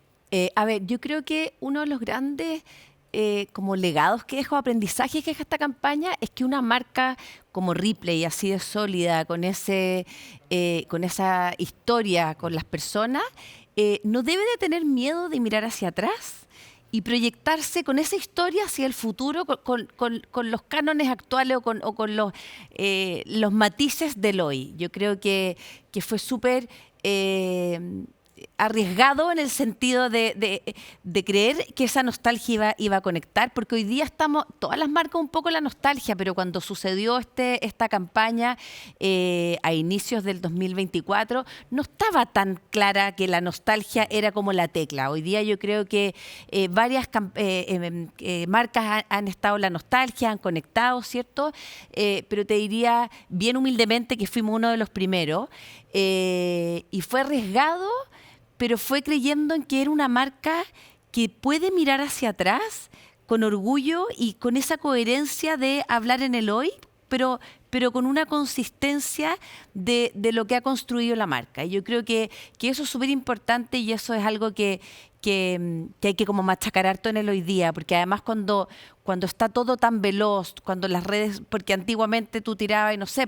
A ver, yo creo que uno de los grandes como legados que deja, o aprendizajes que deja esta campaña, es que una marca como Ripley, así de sólida, con esa historia con las personas, no debe de tener miedo de mirar hacia atrás y proyectarse con esa historia hacia el futuro, con los cánones actuales o con los matices del hoy. Yo creo que fue súper arriesgado en el sentido de creer que esa nostalgia iba a conectar, porque hoy día estamos, todas las marcas un poco en la nostalgia, pero cuando sucedió esta campaña a inicios del 2024, no estaba tan clara que la nostalgia era como la tecla. Hoy día yo creo que varias marcas han estado en la nostalgia, han conectado, ¿cierto? Pero te diría bien humildemente que fuimos uno de los primeros y fue arriesgado, pero fue creyendo en que era una marca que puede mirar hacia atrás con orgullo y con esa coherencia de hablar en el hoy, pero con una consistencia de lo que ha construido la marca. Y yo creo que eso es súper importante y eso es algo que hay que como machacar harto en el hoy día, porque además cuando está todo tan veloz, cuando las redes, porque antiguamente tú tirabas, y no sé,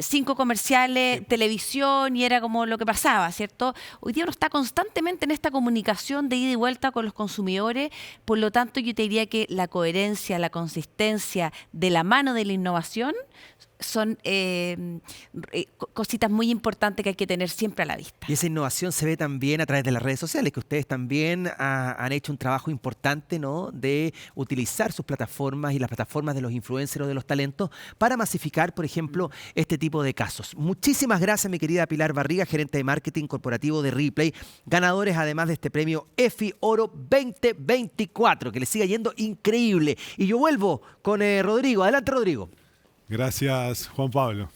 5 comerciales, sí, televisión, y era como lo que pasaba, ¿cierto? Hoy día uno está constantemente en esta comunicación de ida y vuelta con los consumidores, por lo tanto yo te diría que la coherencia, la consistencia de la mano de la innovación son cositas muy importantes que hay que tener siempre a la vista. Y esa innovación se ve también a través de las redes sociales, que ustedes también han hecho un trabajo importante, ¿no?, de utilizar sus plataformas y las plataformas de los influencers o de los talentos para masificar, por ejemplo, este tipo de casos. Muchísimas gracias, mi querida Pilar Barriga, gerente de marketing corporativo de Ripley, ganadores además de este premio EFI Oro 2024, que les siga yendo increíble. Y yo vuelvo con Rodrigo. Adelante, Rodrigo. Gracias, Juan Pablo.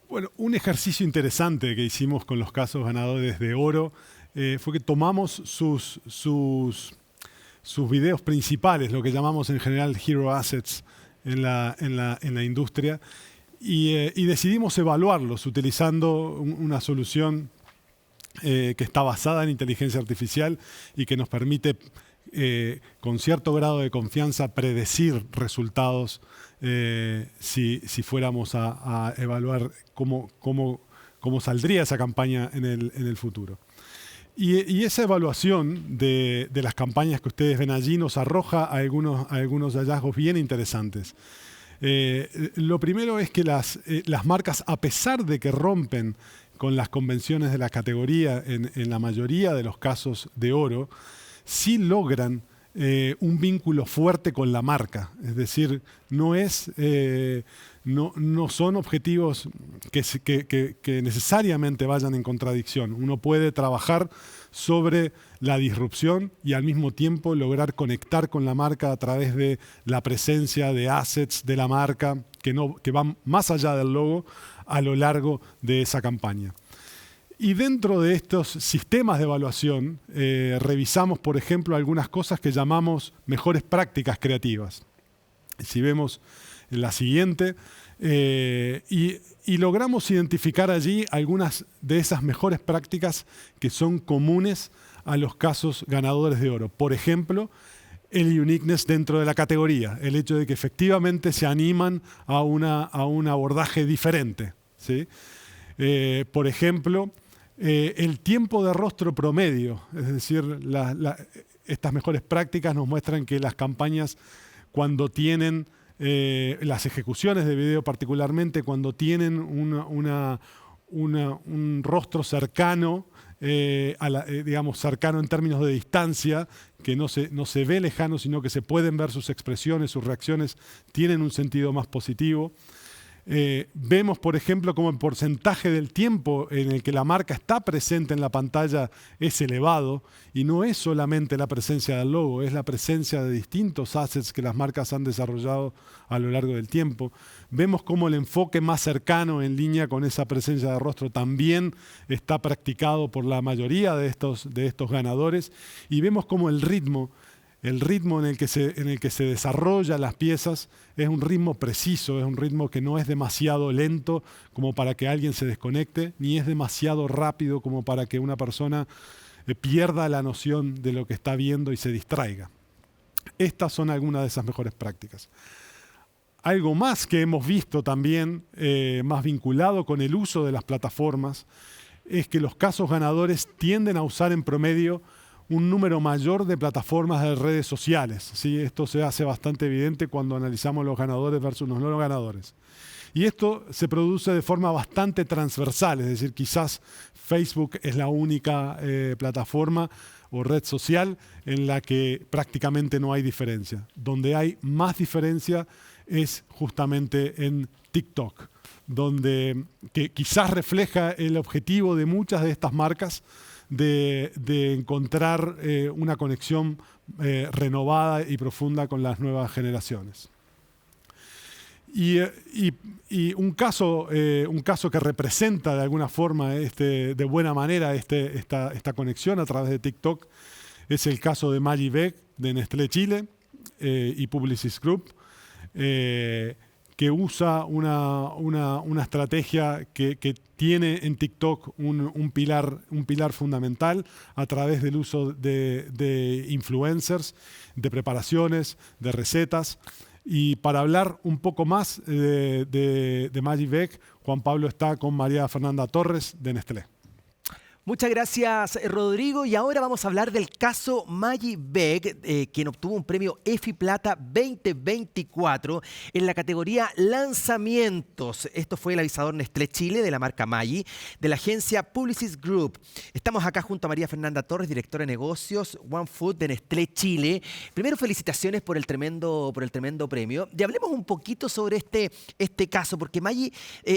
Bueno, un ejercicio interesante que hicimos con los casos ganadores de oro fue que tomamos sus videos principales, lo que llamamos en general hero assets en la industria, y decidimos evaluarlos utilizando una solución que está basada en inteligencia artificial y que nos permite con cierto grado de confianza predecir resultados si fuéramos a evaluar cómo saldría esa campaña en el futuro. Y esa evaluación de las campañas que ustedes ven allí nos arroja algunos hallazgos bien interesantes. Lo primero es que las marcas, a pesar de que rompen con las convenciones de la categoría en la mayoría de los casos de oro, sí logran un vínculo fuerte con la marca. Es decir, no son objetivos que necesariamente vayan en contradicción. Uno puede trabajar sobre la disrupción y al mismo tiempo lograr conectar con la marca a través de la presencia de assets de la marca que van más allá del logo a lo largo de esa campaña. Y dentro de estos sistemas de evaluación, revisamos, por ejemplo, algunas cosas que llamamos mejores prácticas creativas. Si vemos en la siguiente, y logramos identificar allí algunas de esas mejores prácticas que son comunes a los casos ganadores de oro. Por ejemplo, el uniqueness dentro de la categoría, el hecho de que efectivamente se animan a un abordaje diferente, ¿sí? Por ejemplo, el tiempo de rostro promedio, es decir, estas mejores prácticas nos muestran que las campañas, cuando tienen las ejecuciones de video particularmente, cuando tienen un rostro cercano, digamos cercano en términos de distancia, que no se ve lejano, sino que se pueden ver sus expresiones, sus reacciones, tienen un sentido más positivo. Vemos, por ejemplo, como el porcentaje del tiempo en el que la marca está presente en la pantalla es elevado, y no es solamente la presencia del logo, es la presencia de distintos assets que las marcas han desarrollado a lo largo del tiempo. Vemos como el enfoque más cercano en línea con esa presencia de rostro también está practicado por la mayoría de estos ganadores, y vemos como el ritmo en el que se desarrollan las piezas es un ritmo preciso, es un ritmo que no es demasiado lento como para que alguien se desconecte, ni es demasiado rápido como para que una persona pierda la noción de lo que está viendo y se distraiga. Estas son algunas de esas mejores prácticas. Algo más que hemos visto también, más vinculado con el uso de las plataformas, es que los casos ganadores tienden a usar en promedio un número mayor de plataformas de redes sociales. ¿Sí? Esto se hace bastante evidente cuando analizamos los ganadores versus los no ganadores. Y esto se produce de forma bastante transversal, es decir, quizás Facebook es la única plataforma o red social en la que prácticamente no hay diferencia. Donde hay más diferencia es justamente en TikTok, que quizás refleja el objetivo de muchas de estas marcas de encontrar una conexión renovada y profunda con las nuevas generaciones. Y un caso que representa de alguna forma de buena manera esta conexión a través de TikTok es el caso de Maggi Beck de Nestlé Chile y Publicis Group, que usa una estrategia que tiene en TikTok un pilar fundamental a través del uso de influencers, de preparaciones, de recetas. Y para hablar un poco más de Maggi Beck, Juan Pablo está con María Fernanda Torres de Nestlé. Muchas gracias, Rodrigo. Y ahora vamos a hablar del caso Maggi Beck, quien obtuvo un premio EFI Plata 2024 en la categoría Lanzamientos. Esto fue el avisador Nestlé Chile de la marca Maggi, de la agencia Publicis Group. Estamos acá junto a María Fernanda Torres, directora de negocios One Food de Nestlé Chile. Primero, felicitaciones por el tremendo premio. Y hablemos un poquito sobre este caso, porque Maggi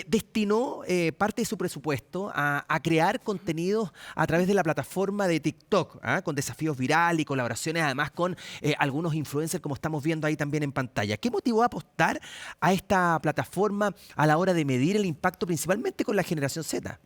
destinó parte de su presupuesto a crear contenido a través de la plataforma de TikTok, con desafíos virales y colaboraciones además con algunos influencers, como estamos viendo ahí también en pantalla. ¿Qué motivó a apostar a esta plataforma a la hora de medir el impacto principalmente con la generación Z?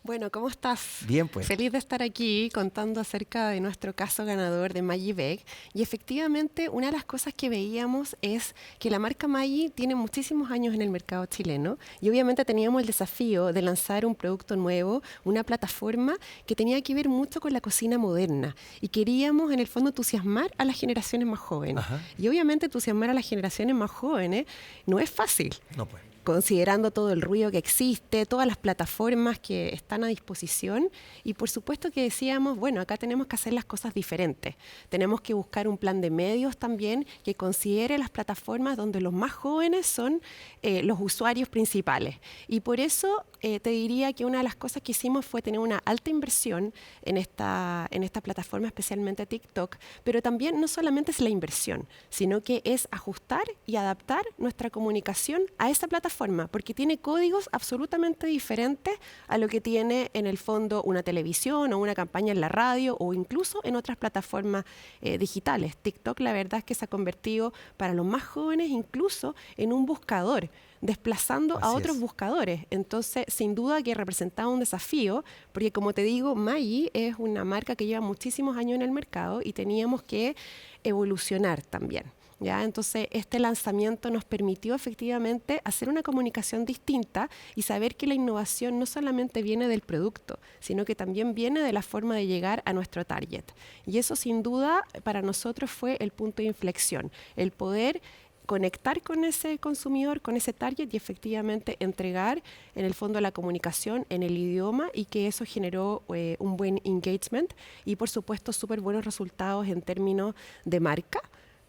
Bueno, ¿cómo estás? Bien, pues. Feliz de estar aquí contando acerca de nuestro caso ganador de Maggi Beck. Y efectivamente, una de las cosas que veíamos es que la marca Maggi tiene muchísimos años en el mercado chileno y obviamente teníamos el desafío de lanzar un producto nuevo, una plataforma que tenía que ver mucho con la cocina moderna. Y queríamos, en el fondo, entusiasmar a las generaciones más jóvenes. Ajá. Y obviamente entusiasmar a las generaciones más jóvenes no es fácil. No, pues. Considerando todo el ruido que existe, todas las plataformas que están a disposición y por supuesto que decíamos, bueno, acá tenemos que hacer las cosas diferentes. Tenemos que buscar un plan de medios también que considere las plataformas donde los más jóvenes son los usuarios principales. Y por eso te diría que una de las cosas que hicimos fue tener una alta inversión en esta plataforma, especialmente TikTok, pero también no solamente es la inversión, sino que es ajustar y adaptar nuestra comunicación a esa plataforma, porque tiene códigos absolutamente diferentes a lo que tiene en el fondo una televisión o una campaña en la radio o incluso en otras plataformas digitales. TikTok, la verdad es que se ha convertido para los más jóvenes incluso en un buscador, desplazando a otros buscadores. Entonces, sin duda que representaba un desafío, porque como te digo, Maggi es una marca que lleva muchísimos años en el mercado y teníamos que evolucionar también. ¿Ya? Entonces, este lanzamiento nos permitió efectivamente hacer una comunicación distinta y saber que la innovación no solamente viene del producto, sino que también viene de la forma de llegar a nuestro target. Y eso, sin duda, para nosotros fue el punto de inflexión, el poder conectar con ese consumidor, con ese target y efectivamente entregar en el fondo la comunicación en el idioma y que eso generó un buen engagement y por supuesto súper buenos resultados en términos de marca.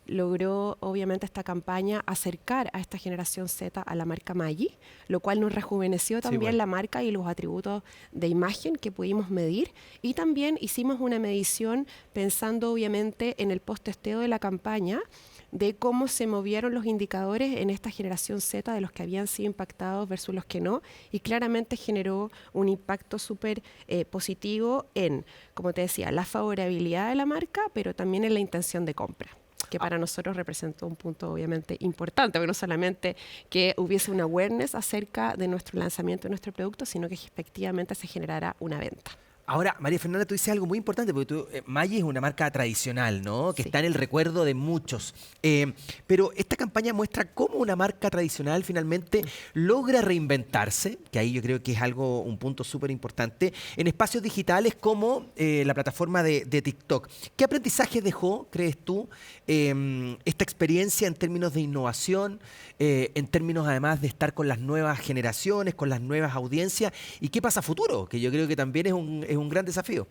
Logró obviamente esta campaña acercar a esta generación Z a la marca Maggi, lo cual nos rejuveneció también la marca y los atributos de imagen que pudimos medir y también hicimos una medición pensando obviamente en el post-testeo de la campaña de cómo se movieron los indicadores en esta generación Z de los que habían sido impactados versus los que no y claramente generó un impacto súper positivo en, como te decía, la favorabilidad de la marca, pero también en la intención de compra, que para nosotros representó un punto obviamente importante, porque no solamente que hubiese una awareness acerca de nuestro lanzamiento de nuestro producto, sino que efectivamente se generara una venta. Ahora, María Fernanda, tú dices algo muy importante, porque Maggi es una marca tradicional, ¿no? Que está en el recuerdo de muchos. Pero esta campaña muestra cómo una marca tradicional finalmente logra reinventarse, que ahí yo creo que es un punto súper importante, en espacios digitales como la plataforma de TikTok. ¿Qué aprendizaje dejó, crees tú, esta experiencia en términos de innovación, en términos además de estar con las nuevas generaciones, con las nuevas audiencias? ¿Y qué pasa a futuro? Que yo creo que también es un gran desafío.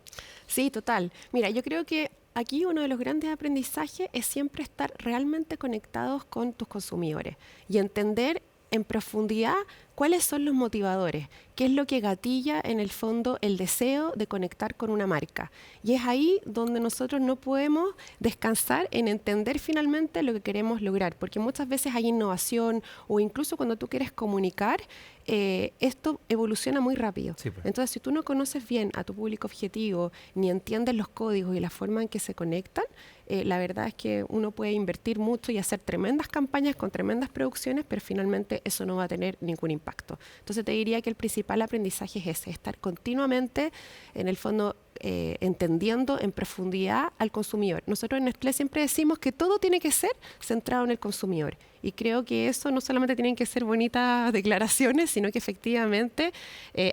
Sí, total. Mira, yo creo que aquí uno de los grandes aprendizajes es siempre estar realmente conectados con tus consumidores y entender en profundidad cuáles son los motivadores, qué es lo que gatilla en el fondo el deseo de conectar con una marca. Y es ahí donde nosotros no podemos descansar en entender finalmente lo que queremos lograr, porque muchas veces hay innovación o incluso cuando tú quieres comunicar, esto evoluciona muy rápido. Sí, pues. Entonces, si tú no conoces bien a tu público objetivo, ni entiendes los códigos y la forma en que se conectan, la verdad es que uno puede invertir mucho y hacer tremendas campañas con tremendas producciones, pero finalmente eso no va a tener ningún impacto. Entonces te diría que el principal aprendizaje es ese, estar continuamente, en el fondo, entendiendo en profundidad al consumidor. Nosotros en Nestlé siempre decimos que todo tiene que ser centrado en el consumidor. Y creo que eso no solamente tienen que ser bonitas declaraciones, sino que efectivamente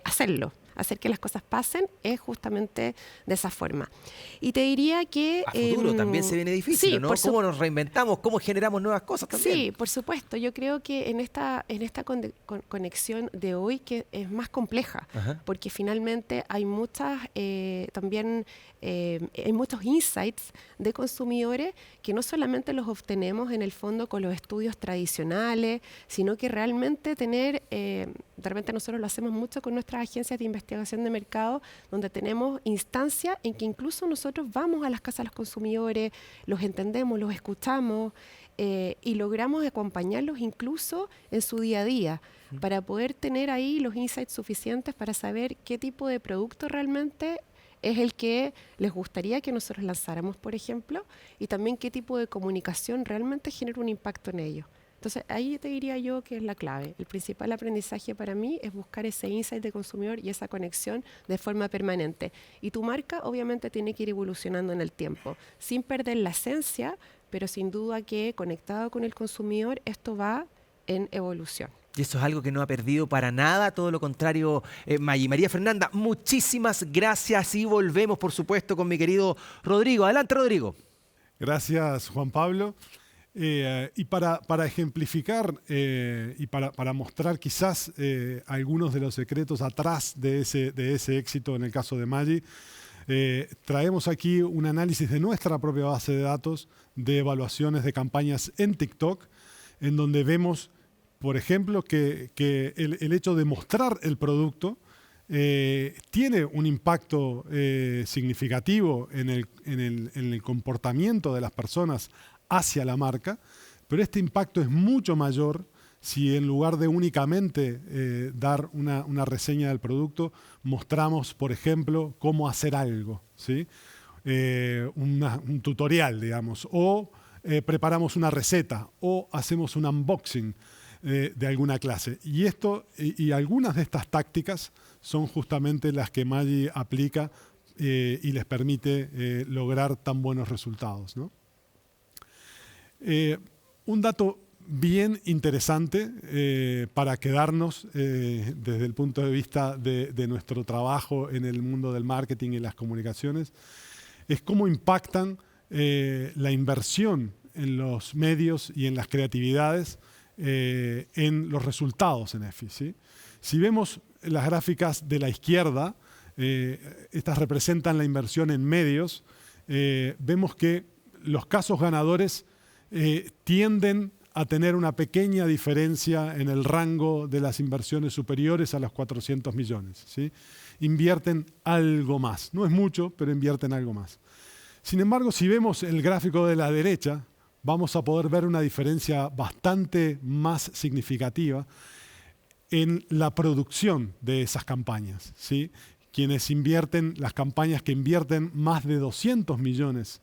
hacerlo. Hacer que las cosas pasen es justamente de esa forma. Y te diría que... A futuro también se viene difícil, sí, ¿no? ¿Cómo nos reinventamos? ¿Cómo generamos nuevas cosas también? Sí, por supuesto. Yo creo que en esta conexión de hoy que es más compleja, porque finalmente hay muchas también hay muchos insights de consumidores que no solamente los obtenemos en el fondo con los estudios tradicionales, sino que realmente tener, de repente nosotros lo hacemos mucho con nuestras agencias de investigación de mercado, donde tenemos instancias en que incluso nosotros vamos a las casas de los consumidores, los entendemos, los escuchamos y logramos acompañarlos incluso en su día a día para poder tener ahí los insights suficientes para saber qué tipo de producto realmente es el que les gustaría que nosotros lanzáramos, por ejemplo, y también qué tipo de comunicación realmente genera un impacto en ellos. Entonces, ahí te diría yo que es la clave. El principal aprendizaje para mí es buscar ese insight de consumidor y esa conexión de forma permanente. Y tu marca, obviamente, tiene que ir evolucionando en el tiempo, sin perder la esencia, pero sin duda que conectado con el consumidor, esto va en evolución. Y eso es algo que no ha perdido para nada, todo lo contrario, Maggi. María Fernanda, muchísimas gracias y volvemos, por supuesto, con mi querido Rodrigo. Adelante, Rodrigo. Gracias, Juan Pablo. Y para ejemplificar y para mostrar quizás algunos de los secretos atrás de ese éxito en el caso de Maggi, traemos aquí un análisis de nuestra propia base de datos de evaluaciones de campañas en TikTok, en donde vemos, por ejemplo, que el hecho de mostrar el producto tiene un impacto significativo en el comportamiento de las personas hacia la marca, pero este impacto es mucho mayor si en lugar de únicamente dar una reseña del producto, mostramos, por ejemplo, cómo hacer algo, ¿sí? Un tutorial, digamos, o preparamos una receta, o hacemos un unboxing de alguna clase. Y algunas de estas tácticas son justamente las que Maggi aplica y les permite lograr tan buenos resultados, ¿no? Un dato bien interesante para quedarnos desde el punto de vista de nuestro trabajo en el mundo del marketing y las comunicaciones es cómo impactan la inversión en los medios y en las creatividades en los resultados en EFI, ¿sí? Si vemos las gráficas de la izquierda, estas representan la inversión en medios, vemos que los casos ganadores tienden a tener una pequeña diferencia en el rango de las inversiones superiores a los 400 millones, ¿sí? Invierten algo más. No es mucho, pero invierten algo más. Sin embargo, si vemos el gráfico de la derecha, vamos a poder ver una diferencia bastante más significativa en la producción de esas campañas, ¿sí? Quienes invierten, las campañas que invierten más de 200 millones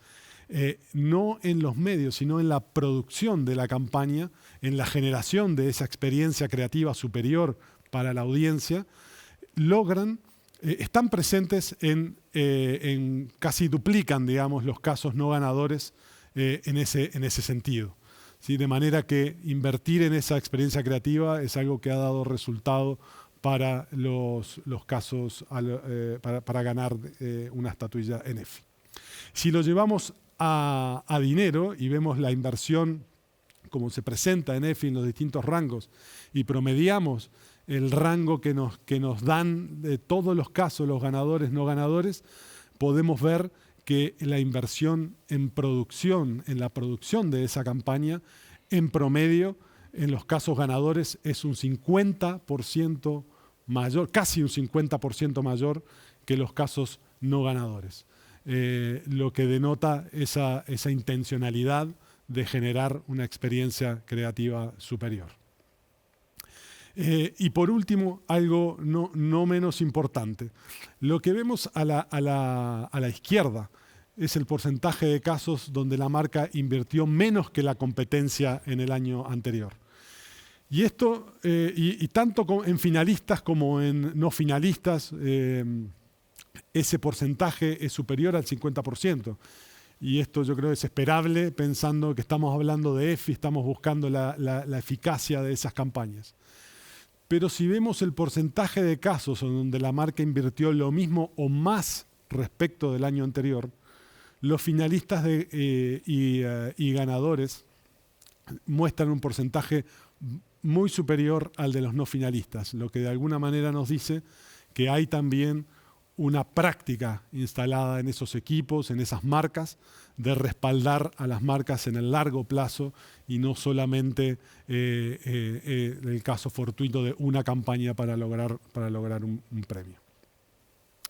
no en los medios, sino en la producción de la campaña, en la generación de esa experiencia creativa superior para la audiencia, logran están presentes en casi duplican, digamos, los casos no ganadores en ese sentido. ¿Sí? De manera que invertir en esa experiencia creativa es algo que ha dado resultado para los casos, para ganar una estatuilla en EFI. Si lo llevamos a dinero y vemos la inversión como se presenta en EFI en los distintos rangos y promediamos el rango que nos dan de todos los casos, los ganadores, no ganadores, podemos ver que la inversión en producción, en la producción de esa campaña, en promedio, en los casos ganadores es un 50% mayor, casi un 50% mayor que los casos no ganadores. Lo que denota esa intencionalidad de generar una experiencia creativa superior. Y por último, algo no menos importante. Lo que vemos a la izquierda es el porcentaje de casos donde la marca invirtió menos que la competencia en el año anterior. Y esto, y tanto en finalistas como en no finalistas, ese porcentaje es superior al 50%. Y esto yo creo es esperable pensando que estamos hablando de EFI, estamos buscando la eficacia de esas campañas. Pero si vemos el porcentaje de casos en donde la marca invirtió lo mismo o más respecto del año anterior, los finalistas y ganadores muestran un porcentaje muy superior al de los no finalistas, lo que de alguna manera nos dice que hay también una práctica instalada en esos equipos, en esas marcas, de respaldar a las marcas en el largo plazo y no solamente el caso fortuito de una campaña para lograr un premio.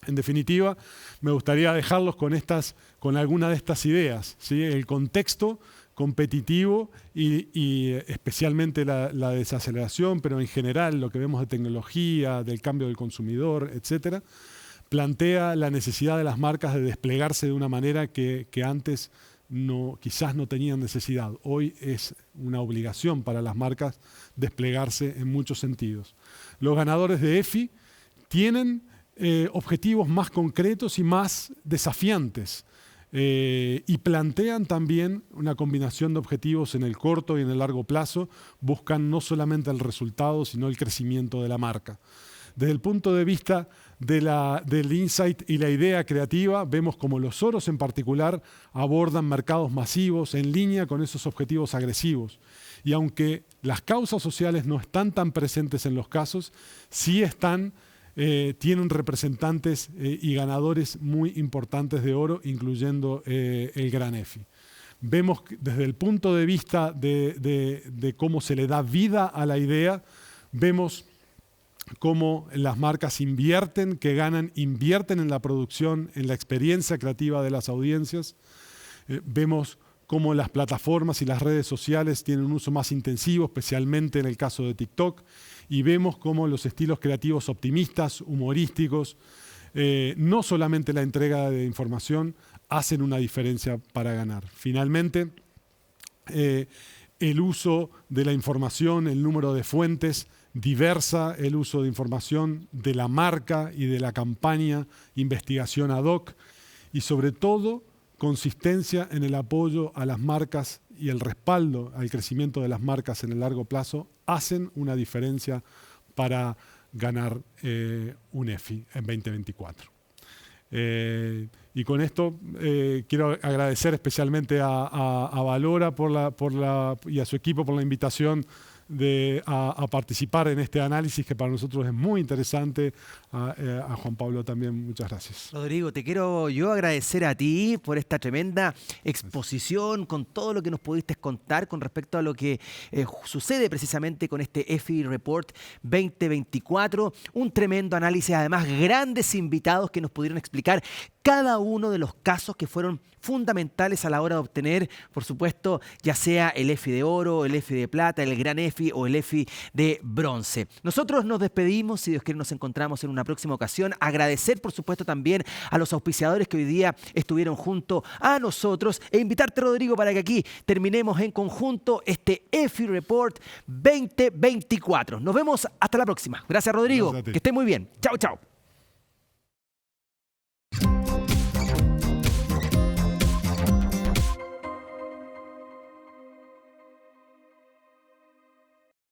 En definitiva, me gustaría dejarlos con alguna de estas ideas, ¿sí? El contexto competitivo y especialmente la desaceleración, pero en general lo que vemos de tecnología, del cambio del consumidor, etcétera, plantea la necesidad de las marcas de desplegarse de una manera que antes quizás no tenían necesidad. Hoy es una obligación para las marcas desplegarse en muchos sentidos. Los ganadores de EFI tienen objetivos más concretos y más desafiantes y plantean también una combinación de objetivos en el corto y en el largo plazo. Buscan no solamente el resultado, sino el crecimiento de la marca. Desde el punto de vista del insight y la idea creativa, vemos como los oros en particular abordan mercados masivos en línea con esos objetivos agresivos. Y aunque las causas sociales no están tan presentes en los casos, sí tienen representantes y ganadores muy importantes de oro, incluyendo el Gran EFI. Vemos desde el punto de vista de cómo se le da vida a la idea, vemos cómo las marcas invierten en la producción, en la experiencia creativa de las audiencias. Vemos cómo las plataformas y las redes sociales tienen un uso más intensivo, especialmente en el caso de TikTok. Y vemos cómo los estilos creativos optimistas, humorísticos, no solamente la entrega de información, hacen una diferencia para ganar. Finalmente, el uso de la información, el número de fuentes, diversa, el uso de información de la marca y de la campaña, investigación ad hoc y sobre todo consistencia en el apoyo a las marcas y el respaldo al crecimiento de las marcas en el largo plazo hacen una diferencia para ganar un EFI en 2024. Y con esto quiero agradecer especialmente a Valora y a su equipo por la invitación a participar en este análisis que para nosotros es muy interesante. A Juan Pablo también, muchas gracias. Rodrigo, te quiero yo agradecer a ti por esta tremenda exposición, con todo lo que nos pudiste contar con respecto a lo que sucede precisamente con este EFI Report 2024. Un tremendo análisis, además grandes invitados que nos pudieron explicar cada uno de los casos que fueron fundamentales a la hora de obtener, por supuesto, ya sea el EFI de oro, el EFI de plata, el Gran EFI o el EFI de bronce. Nosotros nos despedimos, si Dios quiere nos encontramos en una próxima ocasión. Agradecer, por supuesto, también a los auspiciadores que hoy día estuvieron junto a nosotros e invitarte, Rodrigo, para que aquí terminemos en conjunto este EFI Report 2024. Nos vemos hasta la próxima. Gracias, Rodrigo. Gracias a ti. Que esté muy bien. Chao, chao.